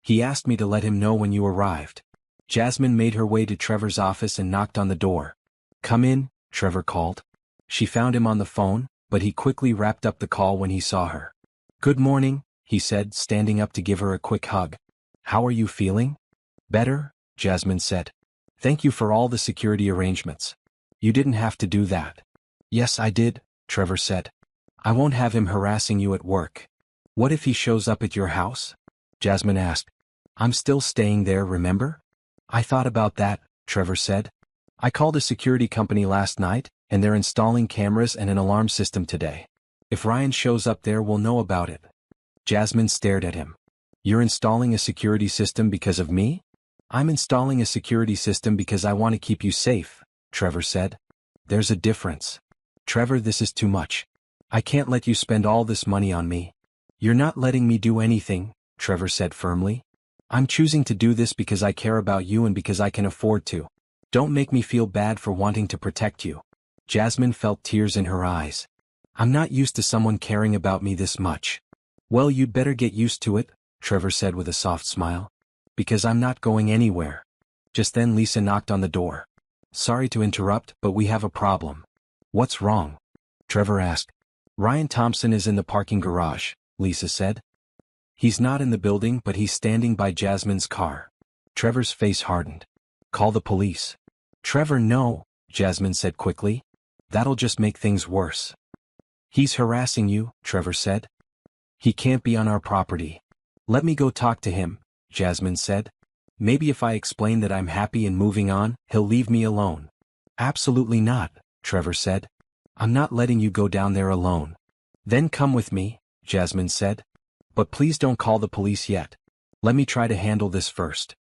He asked me to let him know when you arrived. Jasmine made her way to Trevor's office and knocked on the door. Come in, Trevor called. She found him on the phone, but he quickly wrapped up the call when he saw her. Good morning, he said, standing up to give her a quick hug. How are you feeling? Better, Jasmine said. Thank you for all the security arrangements. You didn't have to do that. Yes, I did, Trevor said. I won't have him harassing you at work. What if he shows up at your house? Jasmine asked. I'm still staying there, remember? I thought about that, Trevor said. I called a security company last night, and they're installing cameras and an alarm system today. If Ryan shows up there, we'll know about it. Jasmine stared at him. You're installing a security system because of me? I'm installing a security system because I want to keep you safe, Trevor said. There's a difference. Trevor, this is too much. I can't let you spend all this money on me. You're not letting me do anything, Trevor said firmly. I'm choosing to do this because I care about you and because I can afford to. Don't make me feel bad for wanting to protect you. Jasmine felt tears in her eyes. I'm not used to someone caring about me this much. Well, you'd better get used to it, Trevor said with a soft smile. Because I'm not going anywhere. Just then Lisa knocked on the door. Sorry to interrupt, but we have a problem. What's wrong? Trevor asked. Ryan Thompson is in the parking garage, Lisa said. He's not in the building, but he's standing by Jasmine's car. Trevor's face hardened. Call the police. Trevor, no, Jasmine said quickly. That'll just make things worse. He's harassing you, Trevor said. He can't be on our property. Let me go talk to him, Jasmine said. Maybe if I explain that I'm happy and moving on, he'll leave me alone. Absolutely not, Trevor said. I'm not letting you go down there alone. Then come with me, Jasmine said. But please don't call the police yet. Let me try to handle this first.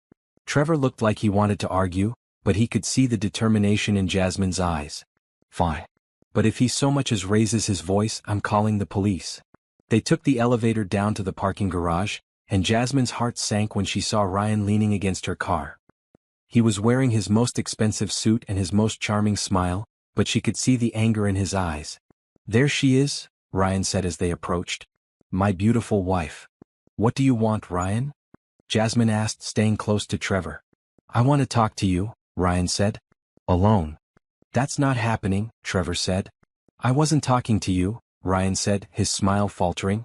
Trevor looked like he wanted to argue, but he could see the determination in Jasmine's eyes. Fine. But if he so much as raises his voice, I'm calling the police. They took the elevator down to the parking garage, and Jasmine's heart sank when she saw Ryan leaning against her car. He was wearing his most expensive suit and his most charming smile, but she could see the anger in his eyes. There she is, Ryan said as they approached. My beautiful wife. What do you want, Ryan? Jasmine asked, staying close to Trevor. I want to talk to you, Ryan said. Alone. That's not happening, Trevor said. I wasn't talking to you, Ryan said, his smile faltering.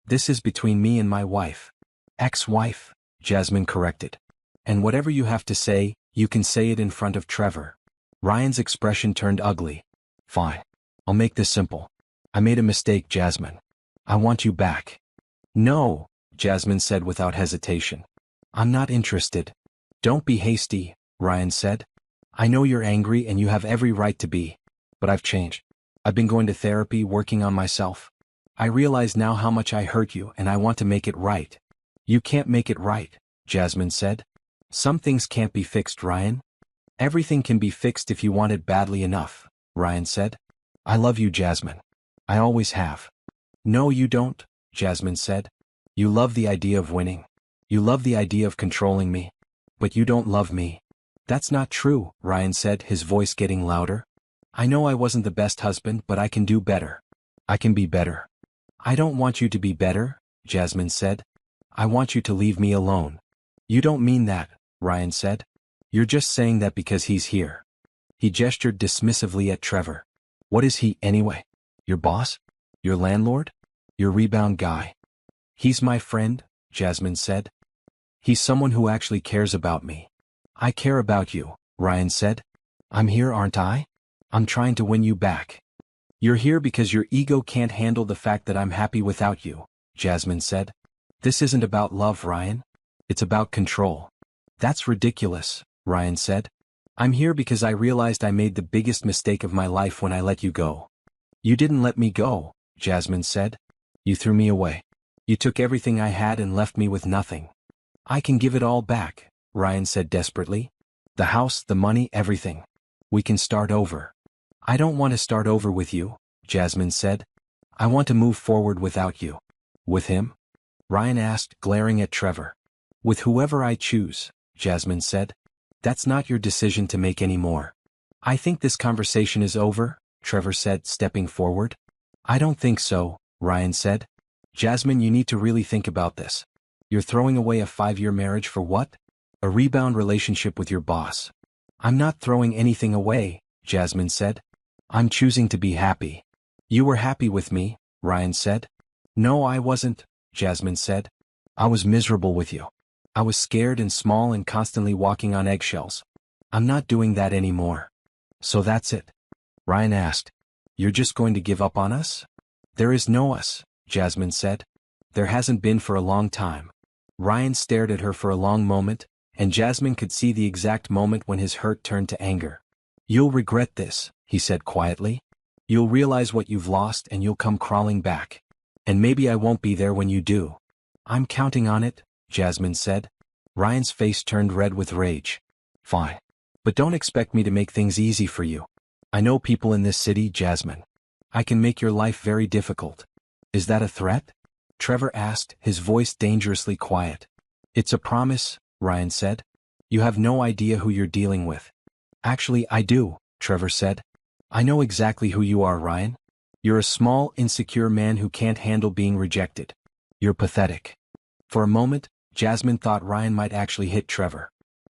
This is between me and my wife. Ex-wife, Jasmine corrected. And whatever you have to say, you can say it in front of Trevor. Ryan's expression turned ugly. Fine. I'll make this simple. I made a mistake, Jasmine. I want you back. No, Jasmine said without hesitation. I'm not interested. Don't be hasty, Ryan said. I know you're angry and you have every right to be. But I've changed. I've been going to therapy, working on myself. I realize now how much I hurt you and I want to make it right. You can't make it right, Jasmine said. Some things can't be fixed, Ryan. Everything can be fixed if you want it badly enough, Ryan said. I love you, Jasmine. I always have. No, you don't, Jasmine said. You love the idea of winning. You love the idea of controlling me. But you don't love me. That's not true, Ryan said, his voice getting louder. I know I wasn't the best husband, but I can do better. I can be better. I don't want you to be better, Jasmine said. I want you to leave me alone. You don't mean that, Ryan said. You're just saying that because he's here. He gestured dismissively at Trevor. What is he, anyway? Your boss? Your landlord? Your rebound guy? He's my friend, Jasmine said. He's someone who actually cares about me. I care about you, Ryan said. I'm here, aren't I? I'm trying to win you back. You're here because your ego can't handle the fact that I'm happy without you, Jasmine said. This isn't about love, Ryan. It's about control. That's ridiculous, Ryan said. I'm here because I realized I made the biggest mistake of my life when I let you go. You didn't let me go, Jasmine said. You threw me away. You took everything I had and left me with nothing. I can give it all back, Ryan said desperately. The house, the money, everything. We can start over. I don't want to start over with you, Jasmine said. I want to move forward without you. With him? Ryan asked, glaring at Trevor. With whoever I choose, Jasmine said. That's not your decision to make anymore. I think this conversation is over, Trevor said, stepping forward. I don't think so, Ryan said. Jasmine, you need to really think about this. You're throwing away a 5-year marriage for what? A rebound relationship with your boss. I'm not throwing anything away, Jasmine said. I'm choosing to be happy. You were happy with me, Ryan said. No, I wasn't, Jasmine said. I was miserable with you. I was scared and small and constantly walking on eggshells. I'm not doing that anymore. So that's it? Ryan asked. You're just going to give up on us? There is no us, Jasmine said. There hasn't been for a long time. Ryan stared at her for a long moment, and Jasmine could see the exact moment when his hurt turned to anger. You'll regret this, he said quietly. You'll realize what you've lost and you'll come crawling back. And maybe I won't be there when you do. I'm counting on it, Jasmine said. Ryan's face turned red with rage. Fine. But don't expect me to make things easy for you. I know people in this city, Jasmine. I can make your life very difficult. Is that a threat? Trevor asked, his voice dangerously quiet. It's a promise, Ryan said. You have no idea who you're dealing with. Actually, I do, Trevor said. I know exactly who you are, Ryan. You're a small, insecure man who can't handle being rejected. You're pathetic. For a moment, Jasmine thought Ryan might actually hit Trevor.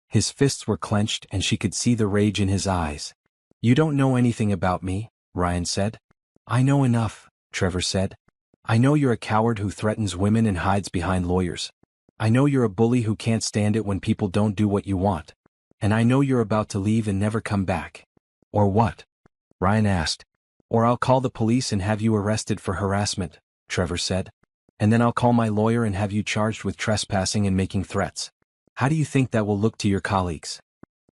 His fists were clenched and she could see the rage in his eyes. You don't know anything about me, Ryan said. I know enough, Trevor said. I know you're a coward who threatens women and hides behind lawyers. I know you're a bully who can't stand it when people don't do what you want. And I know you're about to leave and never come back. Or what? Ryan asked. Or I'll call the police and have you arrested for harassment, Trevor said. And then I'll call my lawyer and have you charged with trespassing and making threats. How do you think that will look to your colleagues?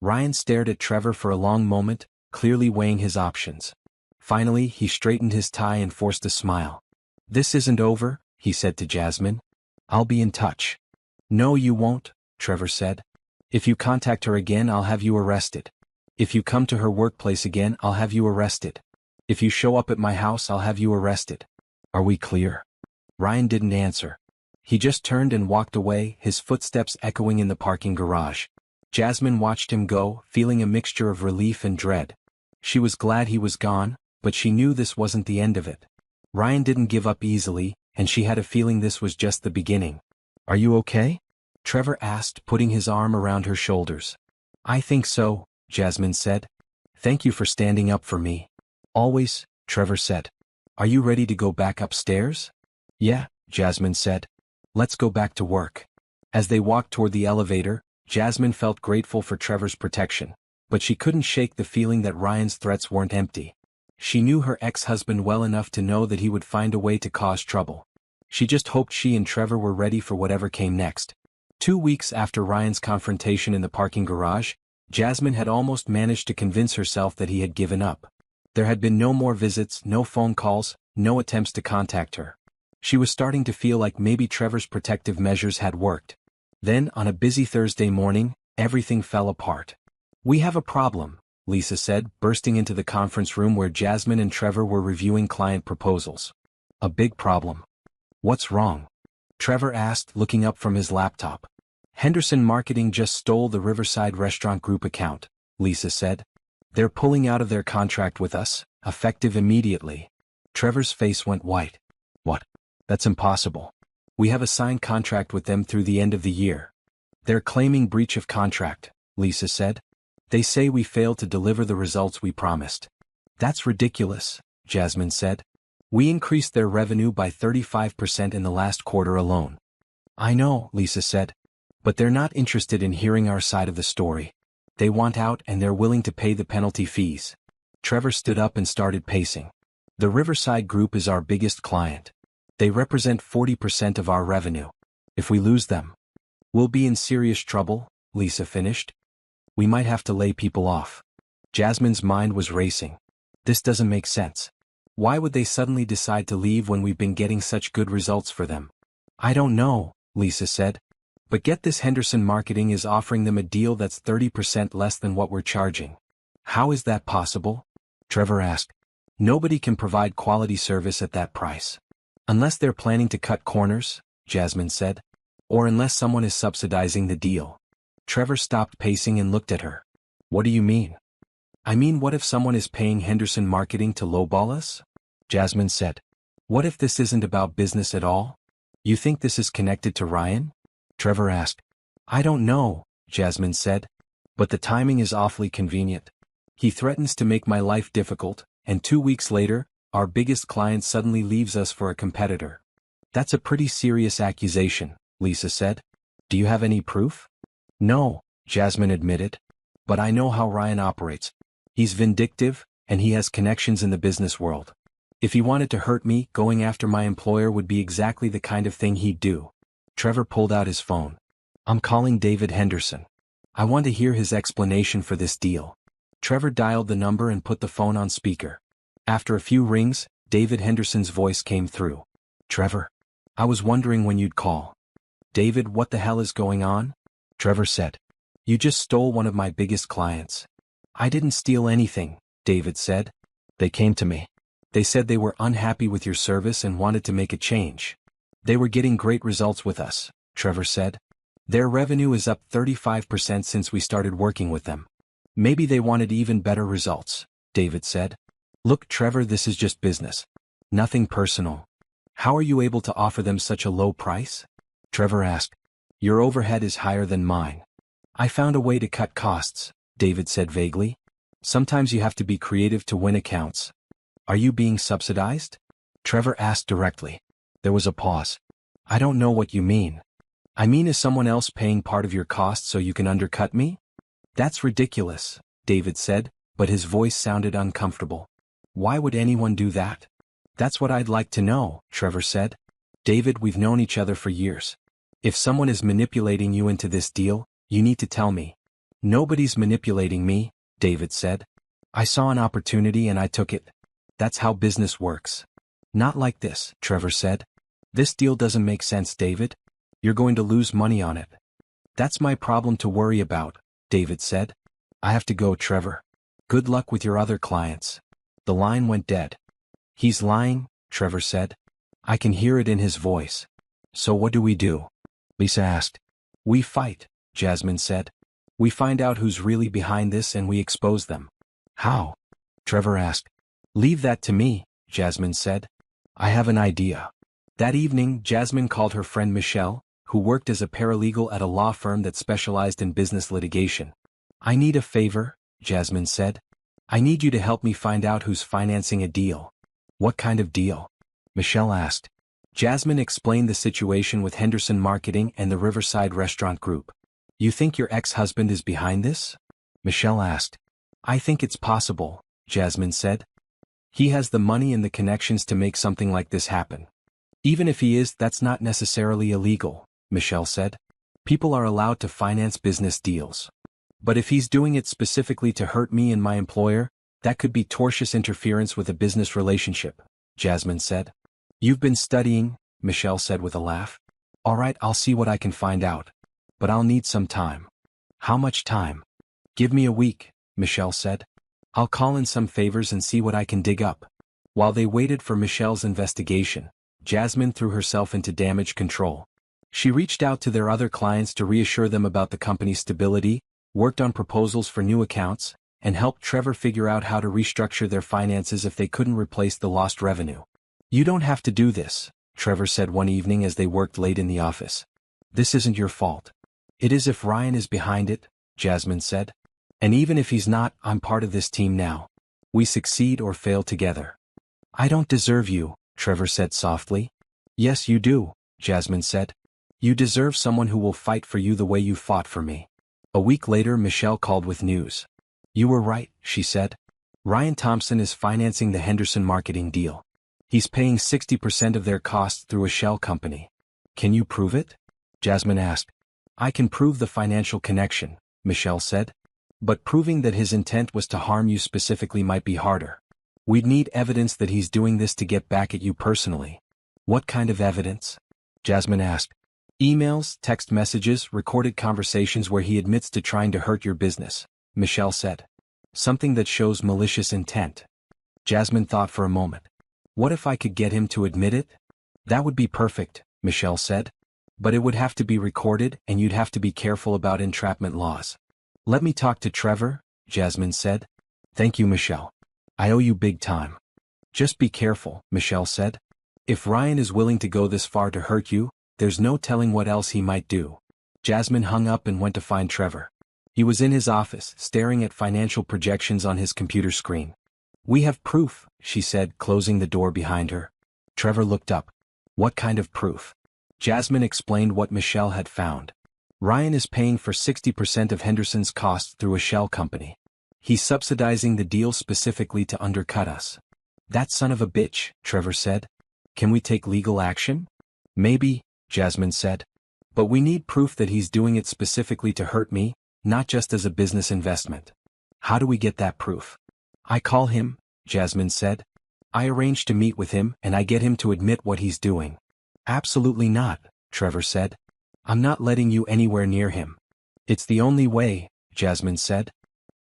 Ryan stared at Trevor for a long moment, clearly weighing his options. Finally, he straightened his tie and forced a smile. This isn't over, he said to Jasmine. I'll be in touch. No, you won't, Trevor said. If you contact her again, I'll have you arrested. If you come to her workplace again, I'll have you arrested. If you show up at my house, I'll have you arrested. Are we clear? Ryan didn't answer. He just turned and walked away, his footsteps echoing in the parking garage. Jasmine watched him go, feeling a mixture of relief and dread. She was glad he was gone, but she knew this wasn't the end of it. Ryan didn't give up easily, and she had a feeling this was just the beginning. Are you okay? Trevor asked, putting his arm around her shoulders. I think so, Jasmine said. Thank you for standing up for me. Always, Trevor said. Are you ready to go back upstairs? Yeah, Jasmine said. Let's go back to work. As they walked toward the elevator, Jasmine felt grateful for Trevor's protection, but she couldn't shake the feeling that Ryan's threats weren't empty. She knew her ex-husband well enough to know that he would find a way to cause trouble. She just hoped she and Trevor were ready for whatever came next. 2 weeks after Ryan's confrontation in the parking garage, Jasmine had almost managed to convince herself that he had given up. There had been no more visits, no phone calls, no attempts to contact her. She was starting to feel like maybe Trevor's protective measures had worked. Then, on a busy Thursday morning, everything fell apart. We have a problem, Lisa said, bursting into the conference room where Jasmine and Trevor were reviewing client proposals. A big problem. What's wrong? Trevor asked, looking up from his laptop. Henderson Marketing just stole the Riverside Restaurant Group account, Lisa said. They're pulling out of their contract with us, effective immediately. Trevor's face went white. What? That's impossible. We have a signed contract with them through the end of the year. They're claiming breach of contract, Lisa said. They say we failed to deliver the results we promised. That's ridiculous, Jasmine said. We increased their revenue by 35% in the last quarter alone. I know, Lisa said. But they're not interested in hearing our side of the story. They want out and they're willing to pay the penalty fees. Trevor stood up and started pacing. The Riverside Group is our biggest client. They represent 40% of our revenue. If we lose them, we'll be in serious trouble, Lisa finished. We might have to lay people off. Jasmine's mind was racing. This doesn't make sense. Why would they suddenly decide to leave when we've been getting such good results for them? I don't know, Lisa said. But get this, Henderson Marketing is offering them a deal that's 30% less than what we're charging. How is that possible? Trevor asked. Nobody can provide quality service at that price. Unless they're planning to cut corners, Jasmine said. Or unless someone is subsidizing the deal. Trevor stopped pacing and looked at her. What do you mean? I mean, what if someone is paying Henderson Marketing to lowball us? Jasmine said. What if this isn't about business at all? You think this is connected to Ryan? Trevor asked. I don't know, Jasmine said. But the timing is awfully convenient. He threatens to make my life difficult, and 2 weeks later, our biggest client suddenly leaves us for a competitor. That's a pretty serious accusation, Lisa said. Do you have any proof? No, Jasmine admitted. But I know how Ryan operates. He's vindictive, and he has connections in the business world. If he wanted to hurt me, going after my employer would be exactly the kind of thing he'd do. Trevor pulled out his phone. I'm calling David Henderson. I want to hear his explanation for this deal. Trevor dialed the number and put the phone on speaker. After a few rings, David Henderson's voice came through. Trevor, I was wondering when you'd call. David, what the hell is going on? Trevor said. You just stole one of my biggest clients. I didn't steal anything, David said. They came to me. They said they were unhappy with your service and wanted to make a change. They were getting great results with us, Trevor said. Their revenue is up 35% since we started working with them. Maybe they wanted even better results, David said. Look, Trevor, this is just business. Nothing personal. How are you able to offer them such a low price? Trevor asked. Your overhead is higher than mine. I found a way to cut costs, David said vaguely. Sometimes you have to be creative to win accounts. Are you being subsidized? Trevor asked directly. There was a pause. I don't know what you mean. I mean, is someone else paying part of your costs so you can undercut me? That's ridiculous, David said, but his voice sounded uncomfortable. Why would anyone do that? That's what I'd like to know, Trevor said. David, we've known each other for years. If someone is manipulating you into this deal, you need to tell me. Nobody's manipulating me, David said. I saw an opportunity and I took it. That's how business works. Not like this, Trevor said. This deal doesn't make sense, David. You're going to lose money on it. That's my problem to worry about, David said. I have to go, Trevor. Good luck with your other clients. The line went dead. He's lying, Trevor said. I can hear it in his voice. So what do we do? Lisa asked. We fight, Jasmine said. We find out who's really behind this and we expose them. How? Trevor asked. Leave that to me, Jasmine said. I have an idea. That evening, Jasmine called her friend Michelle, who worked as a paralegal at a law firm that specialized in business litigation. I need a favor, Jasmine said. I need you to help me find out who's financing a deal. What kind of deal? Michelle asked. Jasmine explained the situation with Henderson Marketing and the Riverside Restaurant Group. You think your ex-husband is behind this? Michelle asked. I think it's possible, Jasmine said. He has the money and the connections to make something like this happen. Even if he is, that's not necessarily illegal, Michelle said. People are allowed to finance business deals. But if he's doing it specifically to hurt me and my employer, that could be tortious interference with a business relationship, Jasmine said. You've been studying, Michelle said with a laugh. All right, I'll see what I can find out. But I'll need some time. How much time? Give me a week, Michelle said. I'll call in some favors and see what I can dig up. While they waited for Michelle's investigation, Jasmine threw herself into damage control. She reached out to their other clients to reassure them about the company's stability, worked on proposals for new accounts, and helped Trevor figure out how to restructure their finances if they couldn't replace the lost revenue. You don't have to do this, Trevor said one evening as they worked late in the office. This isn't your fault. It is if Ryan is behind it, Jasmine said. And even if he's not, I'm part of this team now. We succeed or fail together. I don't deserve you, Trevor said softly. Yes, you do, Jasmine said. You deserve someone who will fight for you the way you fought for me. A week later, Michelle called with news. You were right, she said. Ryan Thompson is financing the Henderson Marketing deal. He's paying 60% of their costs through a shell company. Can you prove it? Jasmine asked. I can prove the financial connection, Michelle said. But proving that his intent was to harm you specifically might be harder. We'd need evidence that he's doing this to get back at you personally. What kind of evidence? Jasmine asked. Emails, text messages, recorded conversations where he admits to trying to hurt your business, Michelle said. Something that shows malicious intent. Jasmine thought for a moment. What if I could get him to admit it? That would be perfect, Michelle said. But it would have to be recorded and you'd have to be careful about entrapment laws. Let me talk to Trevor, Jasmine said. Thank you, Michelle. I owe you big time. Just be careful, Michelle said. If Ryan is willing to go this far to hurt you, there's no telling what else he might do. Jasmine hung up and went to find Trevor. He was in his office, staring at financial projections on his computer screen. We have proof, she said, closing the door behind her. Trevor looked up. What kind of proof? Jasmine explained what Michelle had found. Ryan is paying for 60% of Henderson's costs through a shell company. He's subsidizing the deal specifically to undercut us. That son of a bitch, Trevor said. Can we take legal action? Maybe, Jasmine said. But we need proof that he's doing it specifically to hurt me, not just as a business investment. How do we get that proof? I call him, Jasmine said. I arrange to meet with him and I get him to admit what he's doing. Absolutely not, Trevor said. I'm not letting you anywhere near him. It's the only way, Jasmine said.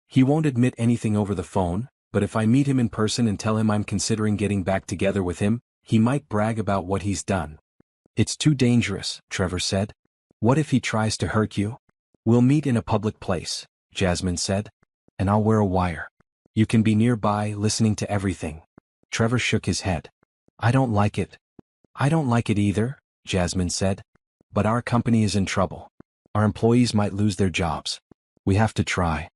He won't admit anything over the phone, but if I meet him in person and tell him I'm considering getting back together with him, he might brag about what he's done. It's too dangerous, Trevor said. What if he tries to hurt you? We'll meet in a public place, Jasmine said. And I'll wear a wire. You can be nearby listening to everything. Trevor shook his head. I don't like it. I don't like it either, Jasmine said. But our company is in trouble. Our employees might lose their jobs. We have to try.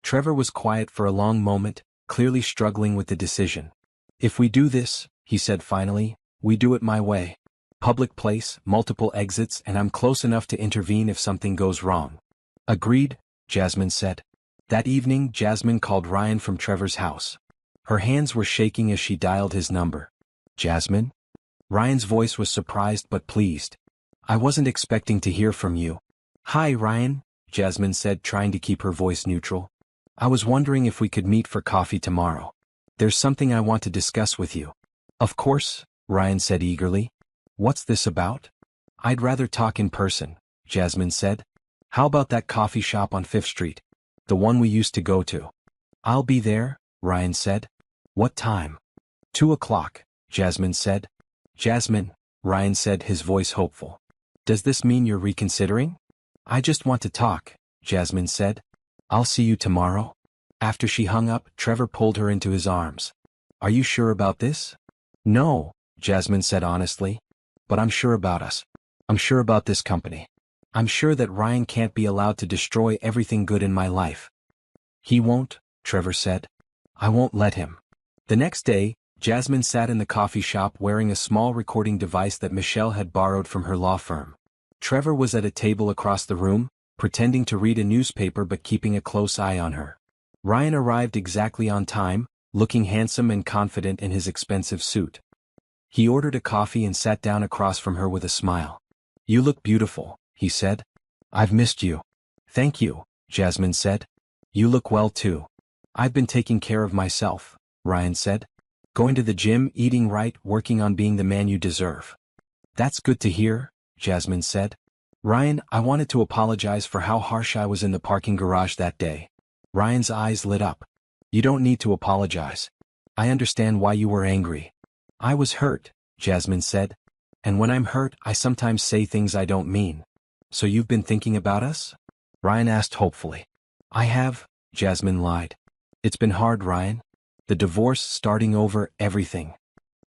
Trevor was quiet for a long moment, clearly struggling with the decision. If we do this, he said finally, we do it my way. Public place, multiple exits, and I'm close enough to intervene if something goes wrong. Agreed, Jasmine said. That evening, Jasmine called Ryan from Trevor's house. Her hands were shaking as she dialed his number. Jasmine? Ryan's voice was surprised but pleased. I wasn't expecting to hear from you. Hi, Ryan, Jasmine said, trying to keep her voice neutral. I was wondering if we could meet for coffee tomorrow. There's something I want to discuss with you. Of course, Ryan said eagerly. What's this about? I'd rather talk in person, Jasmine said. How about that coffee shop on 5th Street? The one we used to go to. I'll be there, Ryan said. What time? 2 o'clock, Jasmine said. Jasmine, Ryan said, his voice hopeful. Does this mean you're reconsidering? I just want to talk, Jasmine said. I'll see you tomorrow. After she hung up, Trevor pulled her into his arms. Are you sure about this? No, Jasmine said honestly. But I'm sure about us. I'm sure about this company. I'm sure that Ryan can't be allowed to destroy everything good in my life. He won't, Trevor said. I won't let him. The next day, Jasmine sat in the coffee shop wearing a small recording device that Michelle had borrowed from her law firm. Trevor was at a table across the room, pretending to read a newspaper but keeping a close eye on her. Ryan arrived exactly on time, looking handsome and confident in his expensive suit. He ordered a coffee and sat down across from her with a smile. You look beautiful, he said. I've missed you. Thank you, Jasmine said. You look well too. I've been taking care of myself, Ryan said. Going to the gym, eating right, working on being the man you deserve. That's good to hear, Jasmine said. Ryan, I wanted to apologize for how harsh I was in the parking garage that day. Ryan's eyes lit up. You don't need to apologize. I understand why you were angry. I was hurt, Jasmine said. And when I'm hurt, I sometimes say things I don't mean. So you've been thinking about us? Ryan asked hopefully. I have, Jasmine lied. It's been hard, Ryan. The divorce, starting over, everything.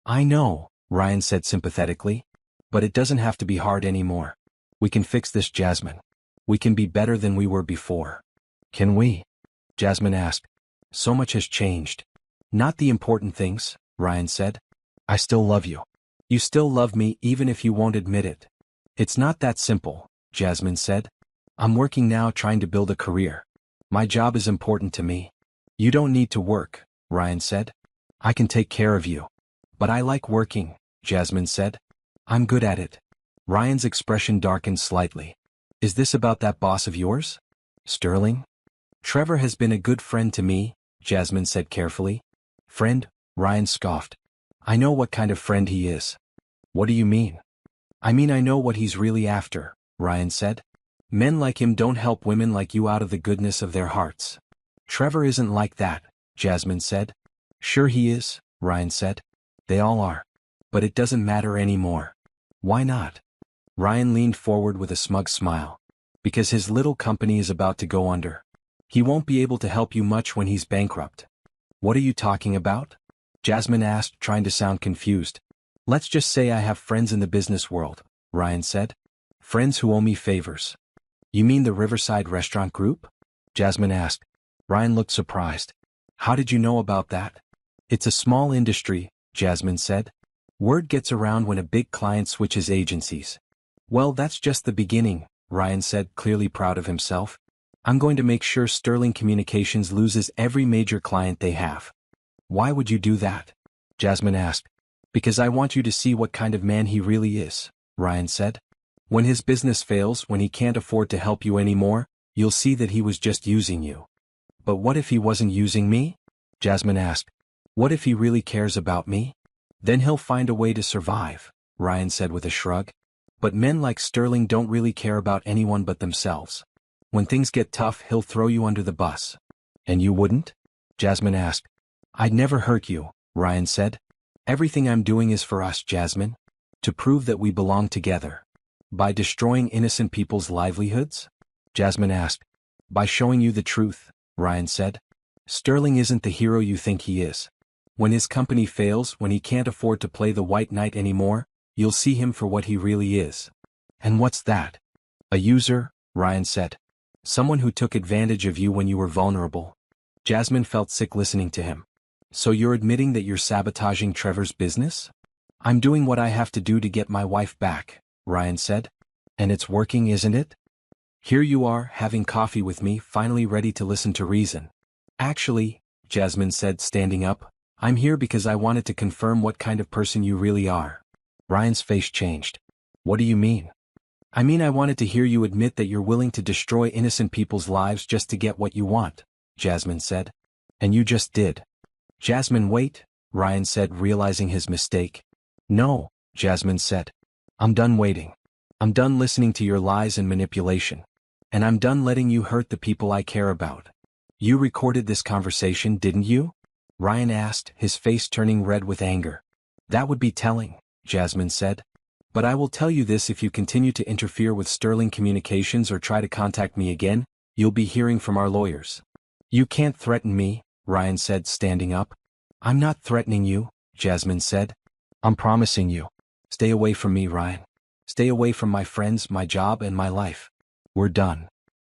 I know, Ryan said sympathetically. But it doesn't have to be hard anymore. We can fix this, Jasmine. We can be better than we were before. Can we? Jasmine asked. So much has changed. Not the important things, Ryan said. I still love you. You still love me even if you won't admit it. It's not that simple, Jasmine said. I'm working now trying to build a career. My job is important to me. You don't need to work, Ryan said. I can take care of you. But I like working, Jasmine said. I'm good at it. Ryan's expression darkened slightly. Is this about that boss of yours? Sterling? Trevor has been a good friend to me, Jasmine said carefully. Friend? Ryan scoffed. I know what kind of friend he is. What do you mean? I mean I know what he's really after, Ryan said. Men like him don't help women like you out of the goodness of their hearts. Trevor isn't like that, Jasmine said. Sure he is, Ryan said. They all are. But it doesn't matter anymore. Why not? Ryan leaned forward with a smug smile. Because his little company is about to go under. He won't be able to help you much when he's bankrupt. What are you talking about? Jasmine asked, trying to sound confused. Let's just say I have friends in the business world, Ryan said. Friends who owe me favors. You mean the Riverside Restaurant Group? Jasmine asked. Ryan looked surprised. How did you know about that? It's a small industry, Jasmine said. Word gets around when a big client switches agencies. Well, that's just the beginning, Ryan said, clearly proud of himself. I'm going to make sure Sterling Communications loses every major client they have. Why would you do that? Jasmine asked. Because I want you to see what kind of man he really is, Ryan said. When his business fails, when he can't afford to help you anymore, you'll see that he was just using you. But what if he wasn't using me? Jasmine asked. What if he really cares about me? Then he'll find a way to survive, Ryan said with a shrug. But men like Sterling don't really care about anyone but themselves. When things get tough, he'll throw you under the bus. And you wouldn't? Jasmine asked. I'd never hurt you, Ryan said. Everything I'm doing is for us, Jasmine. To prove that we belong together. By destroying innocent people's livelihoods? Jasmine asked. By showing you the truth, Ryan said. Sterling isn't the hero you think he is. When his company fails, when he can't afford to play the white knight anymore, you'll see him for what he really is. And what's that? A user, Ryan said. Someone who took advantage of you when you were vulnerable. Jasmine felt sick listening to him. So you're admitting that you're sabotaging Trevor's business? I'm doing what I have to do to get my wife back, Ryan said. And it's working, isn't it? Here you are, having coffee with me, finally ready to listen to reason. Actually, Jasmine said, standing up, I'm here because I wanted to confirm what kind of person you really are. Ryan's face changed. What do you mean? I mean, I wanted to hear you admit that you're willing to destroy innocent people's lives just to get what you want, Jasmine said. And you just did. Jasmine, wait, Ryan said, realizing his mistake. No, Jasmine said. I'm done waiting. I'm done listening to your lies and manipulation. And I'm done letting you hurt the people I care about. You recorded this conversation, didn't you? Ryan asked, his face turning red with anger. That would be telling, Jasmine said. But I will tell you this: if you continue to interfere with Sterling Communications or try to contact me again, you'll be hearing from our lawyers. You can't threaten me, Ryan said, standing up. I'm not threatening you, Jasmine said. I'm promising you. Stay away from me, Ryan. Stay away from my friends, my job, and my life. We're done.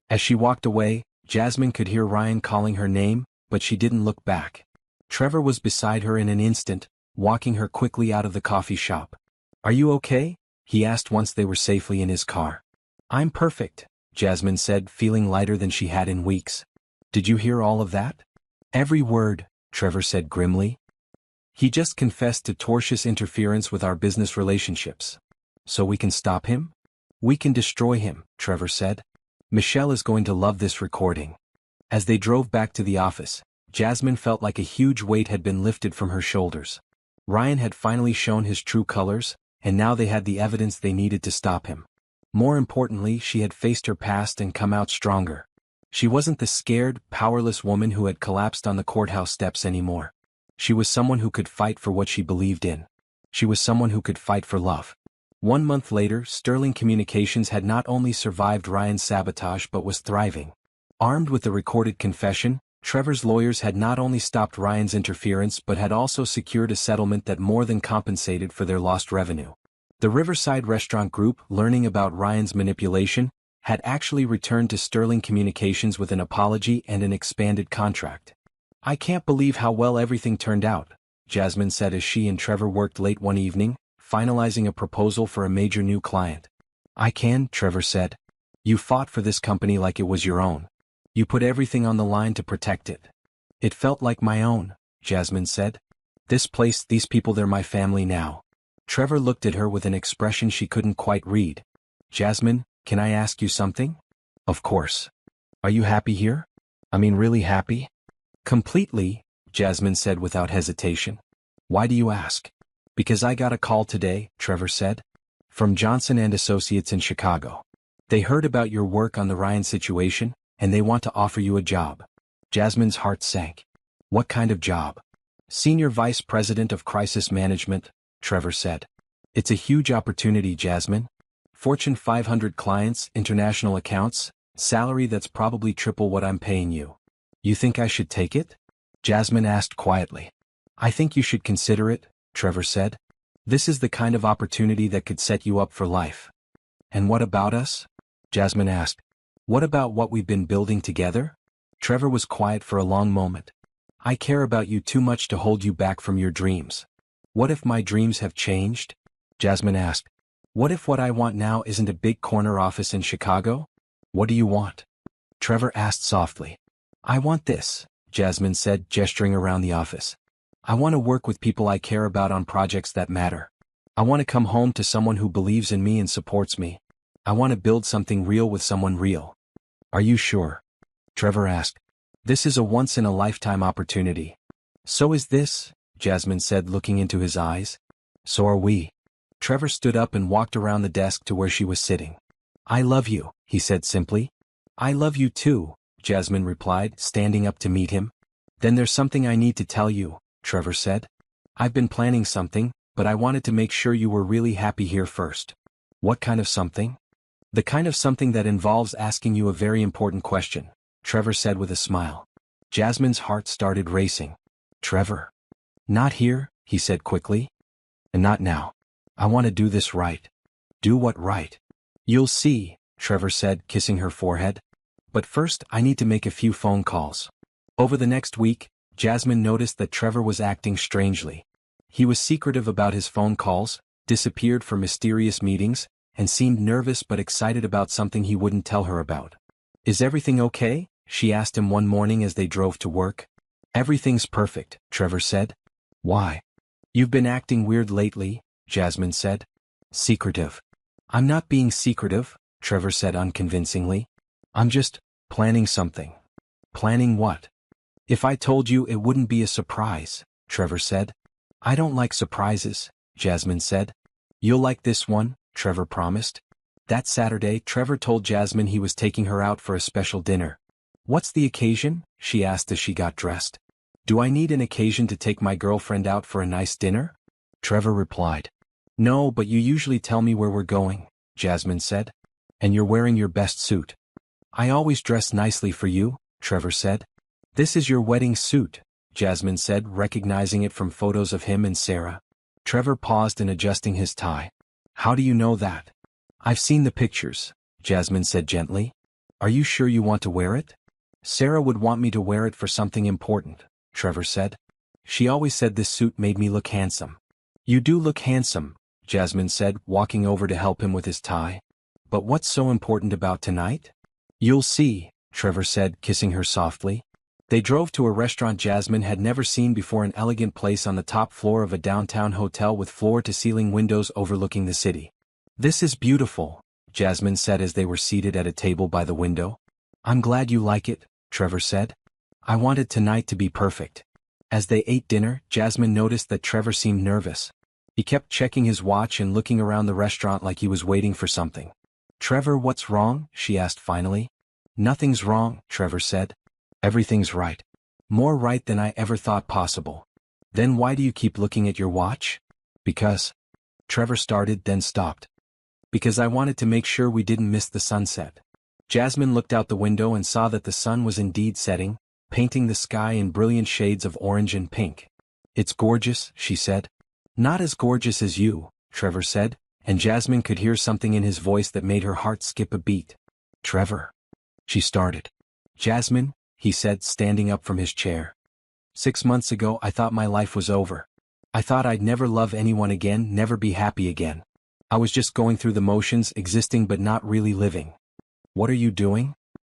As she walked away, Jasmine could hear Ryan calling her name, but she didn't look back. Trevor was beside her in an instant, walking her quickly out of the coffee shop. Are you okay? He asked once they were safely in his car. I'm perfect, Jasmine said, feeling lighter than she had in weeks. Did you hear all of that? Every word, Trevor said grimly. He just confessed to tortious interference with our business relationships. So we can stop him? We can destroy him, Trevor said. Michelle is going to love this recording. As they drove back to the office, Jasmine felt like a huge weight had been lifted from her shoulders. Ryan had finally shown his true colors, and now they had the evidence they needed to stop him. More importantly, she had faced her past and come out stronger. She wasn't the scared, powerless woman who had collapsed on the courthouse steps anymore. She was someone who could fight for what she believed in. She was someone who could fight for love. 1 month later, Sterling Communications had not only survived Ryan's sabotage but was thriving. Armed with the recorded confession, Trevor's lawyers had not only stopped Ryan's interference but had also secured a settlement that more than compensated for their lost revenue. The Riverside Restaurant Group, learning about Ryan's manipulation, had actually returned to Sterling Communications with an apology and an expanded contract. I can't believe how well everything turned out, Jasmine said as she and Trevor worked late one evening, finalizing a proposal for a major new client. I can, Trevor said. You fought for this company like it was your own. You put everything on the line to protect it. It felt like my own, Jasmine said. This place, these people, they're my family now. Trevor looked at her with an expression she couldn't quite read. Jasmine, can I ask you something? Of course. Are you happy here? I mean, really happy? Completely, Jasmine said without hesitation. Why do you ask? Because I got a call today, Trevor said. From Johnson & Associates in Chicago. They heard about your work on the Ryan situation, and they want to offer you a job. Jasmine's heart sank. What kind of job? Senior Vice President of Crisis Management, Trevor said. It's a huge opportunity, Jasmine. Fortune 500 clients, international accounts, salary that's probably triple what I'm paying you. You think I should take it? Jasmine asked quietly. I think you should consider it, Trevor said. This is the kind of opportunity that could set you up for life. And what about us? Jasmine asked. What about what we've been building together? Trevor was quiet for a long moment. I care about you too much to hold you back from your dreams. What if my dreams have changed? Jasmine asked. What if what I want now isn't a big corner office in Chicago? What do you want? Trevor asked softly. I want this, Jasmine said, gesturing around the office. I want to work with people I care about on projects that matter. I want to come home to someone who believes in me and supports me. I want to build something real with someone real. Are you sure? Trevor asked. This is a once-in-a-lifetime opportunity. So is this, Jasmine said, looking into his eyes. So are we. Trevor stood up and walked around the desk to where she was sitting. "I love you," he said simply. "I love you too," Jasmine replied, standing up to meet him. "Then there's something I need to tell you," Trevor said. "I've been planning something, but I wanted to make sure you were really happy here first." "What kind of something?" "The kind of something that involves asking you a very important question," Trevor said with a smile. Jasmine's heart started racing. "Trevor?" "Not here," he said quickly. "And not now. I want to do this right." "Do what right?" "You'll see," Trevor said, kissing her forehead. "But first I need to make a few phone calls." Over the next week, Jasmine noticed that Trevor was acting strangely. He was secretive about his phone calls, disappeared for mysterious meetings, and seemed nervous but excited about something he wouldn't tell her about. "Is everything okay?" she asked him one morning as they drove to work. "Everything's perfect," Trevor said. "Why?" "You've been acting weird lately," Jasmine said. "Secretive." "I'm not being secretive," Trevor said unconvincingly. "I'm just planning something." "Planning what?" "If I told you it wouldn't be a surprise," Trevor said. "I don't like surprises," Jasmine said. "You'll like this one," Trevor promised. That Saturday, Trevor told Jasmine he was taking her out for a special dinner. "What's the occasion?" she asked as she got dressed. "Do I need an occasion to take my girlfriend out for a nice dinner?" Trevor replied. "No, but you usually tell me where we're going," Jasmine said. "And you're wearing your best suit." "I always dress nicely for you," Trevor said. "This is your wedding suit," Jasmine said, recognizing it from photos of him and Sarah. Trevor paused in adjusting his tie. "How do you know that?" "I've seen the pictures," Jasmine said gently. "Are you sure you want to wear it?" "Sarah would want me to wear it for something important," Trevor said. "She always said this suit made me look handsome." "You do look handsome," Jasmine said, walking over to help him with his tie. "But what's so important about tonight?" "You'll see," Trevor said, kissing her softly. They drove to a restaurant Jasmine had never seen before, an elegant place on the top floor of a downtown hotel with floor-to-ceiling windows overlooking the city. "This is beautiful," Jasmine said as they were seated at a table by the window. "I'm glad you like it," Trevor said. "I wanted tonight to be perfect." As they ate dinner, Jasmine noticed that Trevor seemed nervous. He kept checking his watch and looking around the restaurant like he was waiting for something. "Trevor, what's wrong?" she asked finally. "Nothing's wrong," Trevor said. "Everything's right. More right than I ever thought possible." "Then why do you keep looking at your watch?" "Because," Trevor started, then stopped. "Because I wanted to make sure we didn't miss the sunset." Jasmine looked out the window and saw that the sun was indeed setting, painting the sky in brilliant shades of orange and pink. "It's gorgeous," she said. "Not as gorgeous as you," Trevor said, and Jasmine could hear something in his voice that made her heart skip a beat. "Trevor," she started. "Jasmine," he said, standing up from his chair. 6 months ago I thought my life was over. I thought I'd never love anyone again, never be happy again. I was just going through the motions, existing but not really living." "What are you doing?"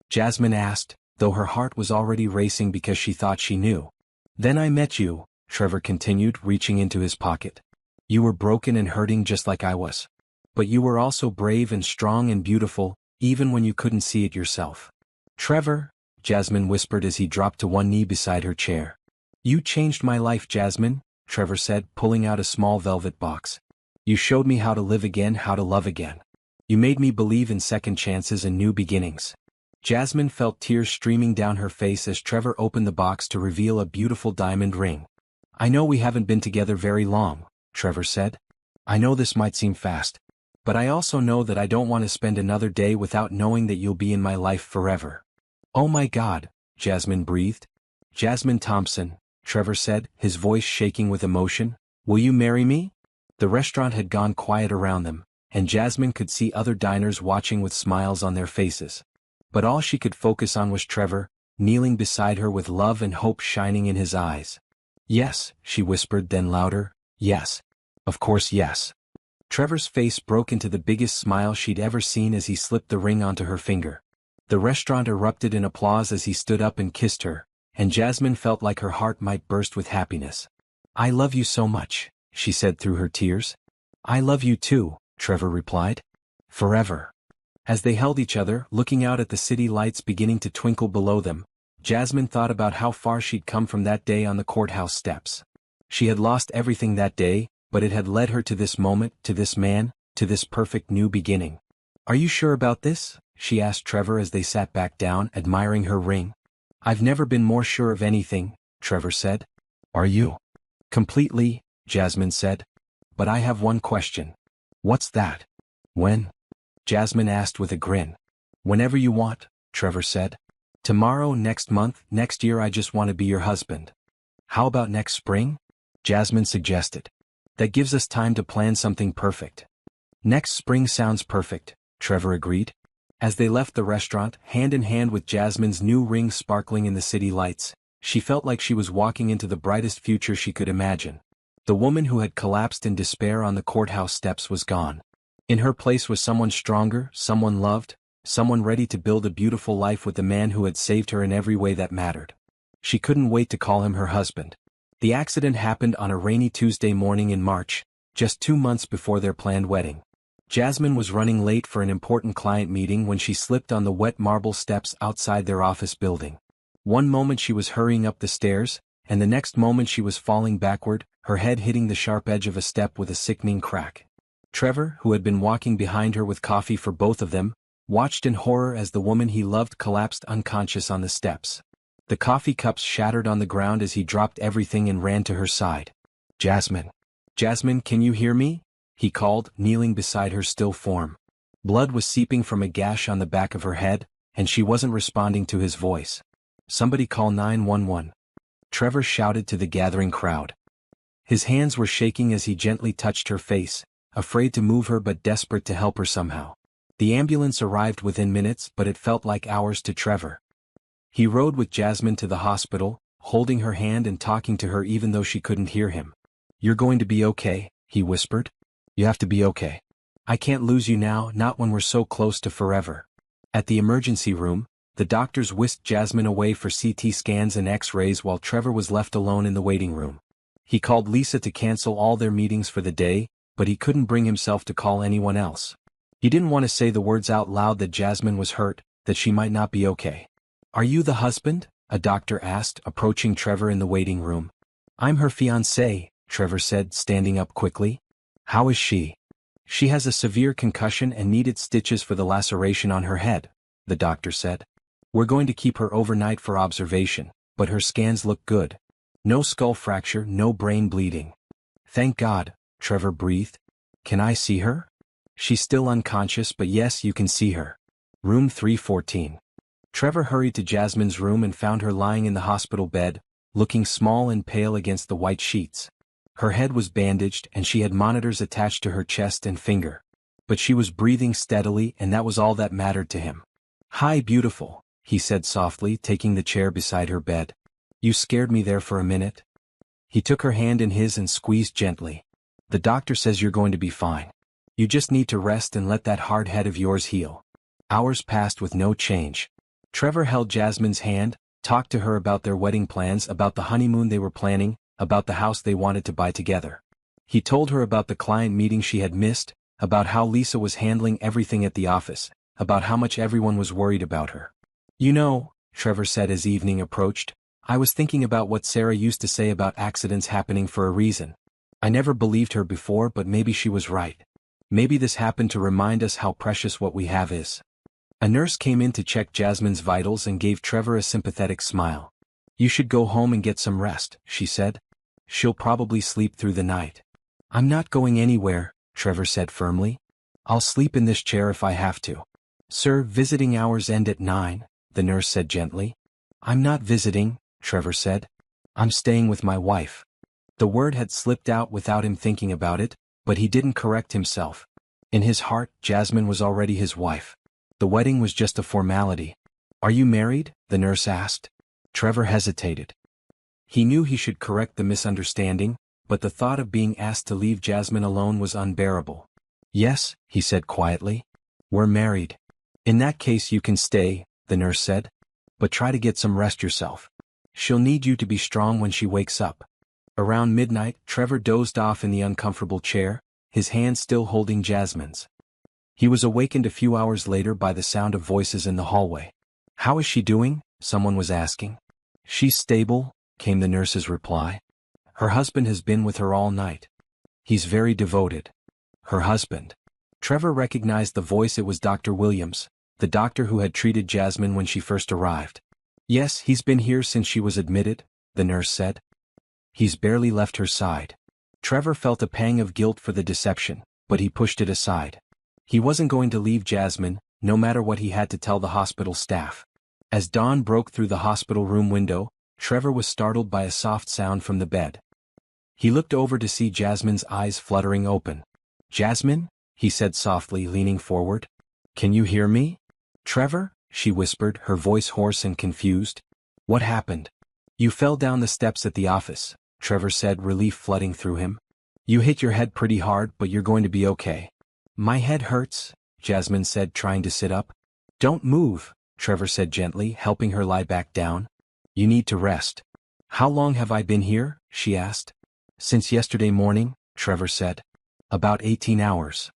Jasmine asked, though her heart was already racing because she thought she knew. "Then I met you," Trevor continued, reaching into his pocket. "You were broken and hurting just like I was. But you were also brave and strong and beautiful, even when you couldn't see it yourself." "Trevor," Jasmine whispered as he dropped to one knee beside her chair. "You changed my life, Jasmine," Trevor said, pulling out a small velvet box. "You showed me how to live again, how to love again. You made me believe in second chances and new beginnings." Jasmine felt tears streaming down her face as Trevor opened the box to reveal a beautiful diamond ring. "I know we haven't been together very long," Trevor said. "I know this might seem fast. But I also know that I don't want to spend another day without knowing that you'll be in my life forever." "Oh my God," Jasmine breathed. "Jasmine Thompson," Trevor said, his voice shaking with emotion. "Will you marry me?" The restaurant had gone quiet around them, and Jasmine could see other diners watching with smiles on their faces. But all she could focus on was Trevor, kneeling beside her with love and hope shining in his eyes. "Yes," she whispered, then louder, "Yes. Of course yes." Trevor's face broke into the biggest smile she'd ever seen as he slipped the ring onto her finger. The restaurant erupted in applause as he stood up and kissed her, and Jasmine felt like her heart might burst with happiness. "I love you so much," she said through her tears. "I love you too," Trevor replied. "Forever." As they held each other, looking out at the city lights beginning to twinkle below them, Jasmine thought about how far she'd come from that day on the courthouse steps. She had lost everything that day, but it had led her to this moment, to this man, to this perfect new beginning. "Are you sure about this?" she asked Trevor as they sat back down, admiring her ring. "I've never been more sure of anything," Trevor said. "Are you?" "Completely," Jasmine said. "But I have one question." "What's that?" "When?" Jasmine asked with a grin. "Whenever you want," Trevor said. "Tomorrow, next month, next year, I just want to be your husband." "How about next spring?" Jasmine suggested. "That gives us time to plan something perfect." "Next spring sounds perfect," Trevor agreed. As they left the restaurant, hand in hand with Jasmine's new ring sparkling in the city lights, she felt like she was walking into the brightest future she could imagine. The woman who had collapsed in despair on the courthouse steps was gone. In her place was someone stronger, someone loved, someone ready to build a beautiful life with the man who had saved her in every way that mattered. She couldn't wait to call him her husband. The accident happened on a rainy Tuesday morning in March, just 2 months before their planned wedding. Jasmine was running late for an important client meeting when she slipped on the wet marble steps outside their office building. One moment she was hurrying up the stairs, and the next moment she was falling backward, her head hitting the sharp edge of a step with a sickening crack. Trevor, who had been walking behind her with coffee for both of them, watched in horror as the woman he loved collapsed unconscious on the steps. The coffee cups shattered on the ground as he dropped everything and ran to her side. "Jasmine. Jasmine, can you hear me?" he called, kneeling beside her still form. Blood was seeping from a gash on the back of her head, and she wasn't responding to his voice. "Somebody call 911. Trevor shouted to the gathering crowd. His hands were shaking as he gently touched her face, afraid to move her but desperate to help her somehow. The ambulance arrived within minutes, but it felt like hours to Trevor. He rode with Jasmine to the hospital, holding her hand and talking to her even though she couldn't hear him. "You're going to be okay," he whispered. "You have to be okay. I can't lose you now, not when we're so close to forever." At the emergency room, the doctors whisked Jasmine away for CT scans and X-rays while Trevor was left alone in the waiting room. He called Lisa to cancel all their meetings for the day, but he couldn't bring himself to call anyone else. He didn't want to say the words out loud that Jasmine was hurt, that she might not be okay. "Are you the husband?" a doctor asked, approaching Trevor in the waiting room. "I'm her fiancé," Trevor said, standing up quickly. "How is she?" "She has a severe concussion and needed stitches for the laceration on her head," the doctor said. "We're going to keep her overnight for observation, but her scans look good. No skull fracture, no brain bleeding." "Thank God," Trevor breathed. "Can I see her?" "She's still unconscious, but yes, you can see her. Room 314. Trevor hurried to Jasmine's room and found her lying in the hospital bed, looking small and pale against the white sheets. Her head was bandaged and she had monitors attached to her chest and finger. But she was breathing steadily, and that was all that mattered to him. "Hi, beautiful," he said softly, taking the chair beside her bed. "You scared me there for a minute." He took her hand in his and squeezed gently. "The doctor says you're going to be fine. You just need to rest and let that hard head of yours heal." Hours passed with no change. Trevor held Jasmine's hand, talked to her about their wedding plans, about the honeymoon they were planning, about the house they wanted to buy together. He told her about the client meeting she had missed, about how Lisa was handling everything at the office, about how much everyone was worried about her. "You know," Trevor said as evening approached, "I was thinking about what Sarah used to say about accidents happening for a reason. I never believed her before, but maybe she was right. Maybe this happened to remind us how precious what we have is." A nurse came in to check Jasmine's vitals and gave Trevor a sympathetic smile. "You should go home and get some rest," she said. "She'll probably sleep through the night." "I'm not going anywhere," Trevor said firmly. "I'll sleep in this chair if I have to." "Sir, visiting hours end at 9, the nurse said gently. "I'm not visiting," Trevor said. "I'm staying with my wife." The word had slipped out without him thinking about it, but he didn't correct himself. In his heart, Jasmine was already his wife. The wedding was just a formality. "Are you married?" the nurse asked. Trevor hesitated. He knew he should correct the misunderstanding, but the thought of being asked to leave Jasmine alone was unbearable. "Yes," he said quietly. "We're married." "In that case you can stay," the nurse said. "But try to get some rest yourself. She'll need you to be strong when she wakes up." Around midnight, Trevor dozed off in the uncomfortable chair, his hand still holding Jasmine's. He was awakened a few hours later by the sound of voices in the hallway. "How is she doing?" someone was asking. "She's stable," came the nurse's reply. "Her husband has been with her all night." He's very devoted. Her husband. Trevor recognized the voice. It was Dr. Williams, the doctor who had treated Jasmine when she first arrived. Yes, he's been here since she was admitted, the nurse said. He's barely left her side. Trevor felt a pang of guilt for the deception, but he pushed it aside. He wasn't going to leave Jasmine, no matter what he had to tell the hospital staff. As dawn broke through the hospital room window, Trevor was startled by a soft sound from the bed. He looked over to see Jasmine's eyes fluttering open. "Jasmine?" he said softly, leaning forward. "Can you hear me?" "Trevor?" she whispered, her voice hoarse and confused. "What happened?" "You fell down the steps at the office," Trevor said, relief flooding through him. "You hit your head pretty hard, but you're going to be okay." "My head hurts," Jasmine said, trying to sit up. "Don't move," Trevor said gently, helping her lie back down. "You need to rest." "How long have I been here?" she asked. "Since yesterday morning," Trevor said. "About 18 hours.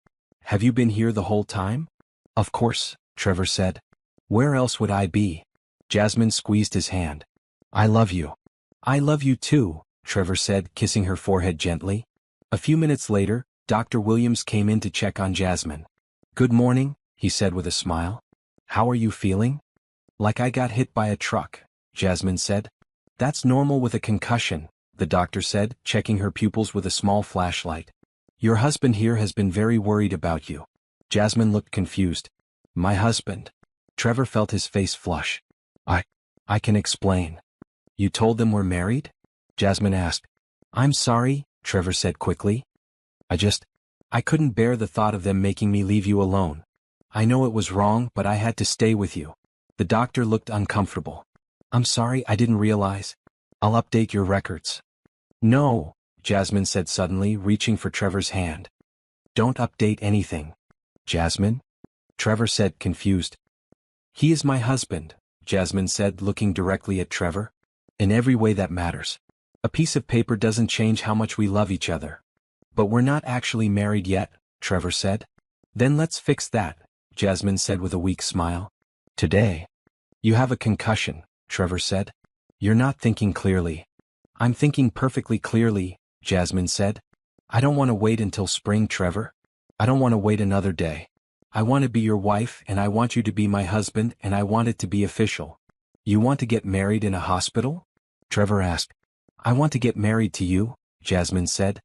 Have you been here the whole time?" "Of course," Trevor said. "Where else would I be?" Jasmine squeezed his hand. "I love you." "I love you too," Trevor said, kissing her forehead gently. A few minutes later, Dr. Williams came in to check on Jasmine. "Good morning," he said with a smile. "How are you feeling?" "Like I got hit by a truck," Jasmine said. "That's normal with a concussion," the doctor said, checking her pupils with a small flashlight. "Your husband here has been very worried about you." Jasmine looked confused. "My husband?" Trevor felt his face flush. I can explain." "You told them we're married?" Jasmine asked. "I'm sorry," Trevor said quickly. I couldn't bear the thought of them making me leave you alone. I know it was wrong, but I had to stay with you." The doctor looked uncomfortable. "I'm sorry, I didn't realize. I'll update your records." "No," Jasmine said suddenly, reaching for Trevor's hand. "Don't update anything." "Jasmine?" Trevor said, confused. "He is my husband," Jasmine said, looking directly at Trevor. "In every way that matters. A piece of paper doesn't change how much we love each other." "But we're not actually married yet," Trevor said. "Then let's fix that," Jasmine said with a weak smile. "Today." "You have a concussion," Trevor said. "You're not thinking clearly." "I'm thinking perfectly clearly," Jasmine said. "I don't want to wait until spring, Trevor. I don't want to wait another day. I want to be your wife, and I want you to be my husband, and I want it to be official." "You want to get married in a hospital?" Trevor asked. "I want to get married to you," Jasmine said.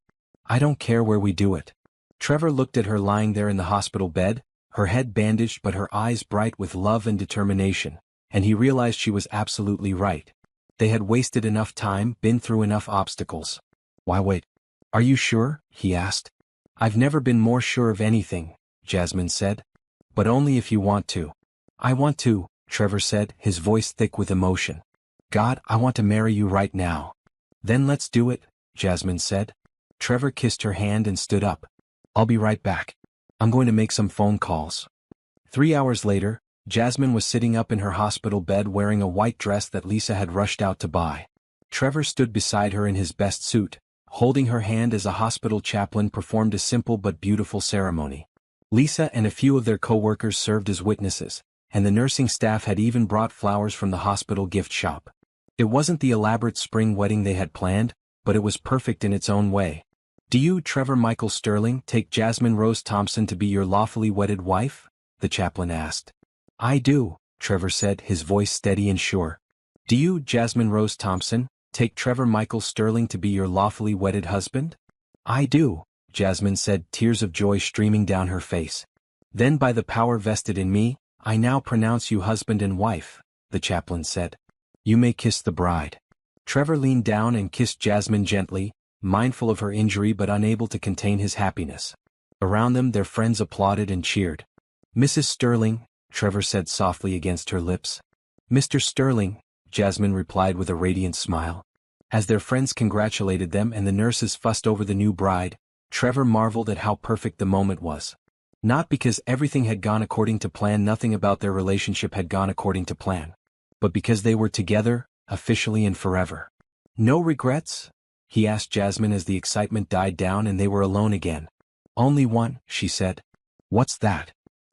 "I don't care where we do it." Trevor looked at her lying there in the hospital bed, her head bandaged but her eyes bright with love and determination, and he realized she was absolutely right. They had wasted enough time, been through enough obstacles. "Why wait? Are you sure?" he asked. "I've never been more sure of anything," Jasmine said. "But only if you want to." "I want to," Trevor said, his voice thick with emotion. "God, I want to marry you right now." "Then let's do it," Jasmine said. Trevor kissed her hand and stood up. "I'll be right back. I'm going to make some phone calls." 3 hours later, Jasmine was sitting up in her hospital bed wearing a white dress that Lisa had rushed out to buy. Trevor stood beside her in his best suit, holding her hand as a hospital chaplain performed a simple but beautiful ceremony. Lisa and a few of their co-workers served as witnesses, and the nursing staff had even brought flowers from the hospital gift shop. It wasn't the elaborate spring wedding they had planned, but it was perfect in its own way. "Do you, Trevor Michael Sterling, take Jasmine Rose Thompson to be your lawfully wedded wife?" the chaplain asked. "I do," Trevor said, his voice steady and sure. "Do you, Jasmine Rose Thompson, take Trevor Michael Sterling to be your lawfully wedded husband?" "I do," Jasmine said, tears of joy streaming down her face. "Then by the power vested in me, I now pronounce you husband and wife," the chaplain said. "You may kiss the bride." Trevor leaned down and kissed Jasmine gently, mindful of her injury but unable to contain his happiness. Around them their friends applauded and cheered. "Mrs. Sterling," Trevor said softly against her lips. "Mr. Sterling," Jasmine replied with a radiant smile. As their friends congratulated them and the nurses fussed over the new bride, Trevor marveled at how perfect the moment was. Not because everything had gone according to plan, nothing about their relationship had gone according to plan, but because they were together, officially and forever. "No regrets?" he asked Jasmine as the excitement died down and they were alone again. "Only one," she said. "What's that?"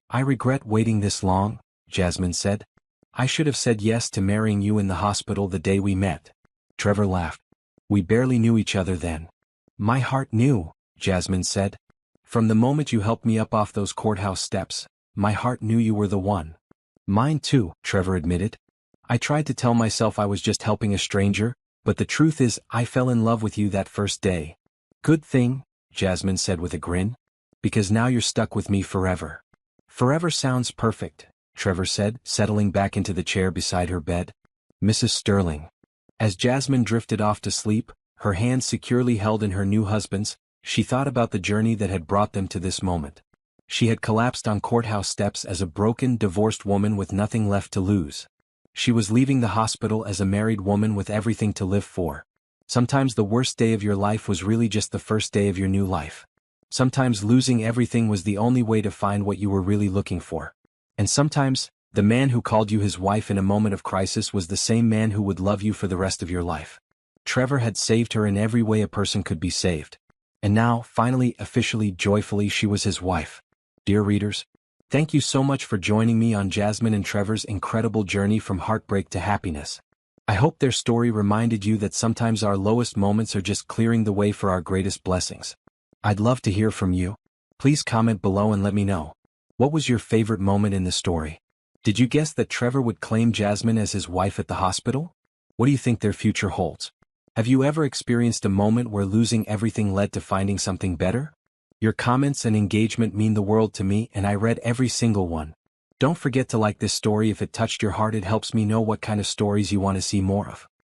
"I regret waiting this long," Jasmine said. "I should have said yes to marrying you in the hospital the day we met." Trevor laughed. "We barely knew each other then." "My heart knew," Jasmine said. "From the moment you helped me up off those courthouse steps, my heart knew you were the one." "Mine too," Trevor admitted. "I tried to tell myself I was just helping a stranger, but the truth is I fell in love with you that first day." "Good thing," Jasmine said with a grin. "Because now you're stuck with me forever." "Forever sounds perfect," Trevor said, settling back into the chair beside her bed. "Mrs. Sterling." As Jasmine drifted off to sleep, her hands securely held in her new husband's, she thought about the journey that had brought them to this moment. She had collapsed on courthouse steps as a broken, divorced woman with nothing left to lose. She was leaving the hospital as a married woman with everything to live for. Sometimes the worst day of your life was really just the first day of your new life. Sometimes losing everything was the only way to find what you were really looking for. And sometimes, the man who called you his wife in a moment of crisis was the same man who would love you for the rest of your life. Trevor had saved her in every way a person could be saved. And now, finally, officially, joyfully, she was his wife. Dear readers, thank you so much for joining me on Jasmine and Trevor's incredible journey from heartbreak to happiness. I hope their story reminded you that sometimes our lowest moments are just clearing the way for our greatest blessings. I'd love to hear from you. Please comment below and let me know. What was your favorite moment in the story? Did you guess that Trevor would claim Jasmine as his wife at the hospital? What do you think their future holds? Have you ever experienced a moment where losing everything led to finding something better? Your comments and engagement mean the world to me, and I read every single one. Don't forget to like this story if it touched your heart. It helps me know what kind of stories you want to see more of.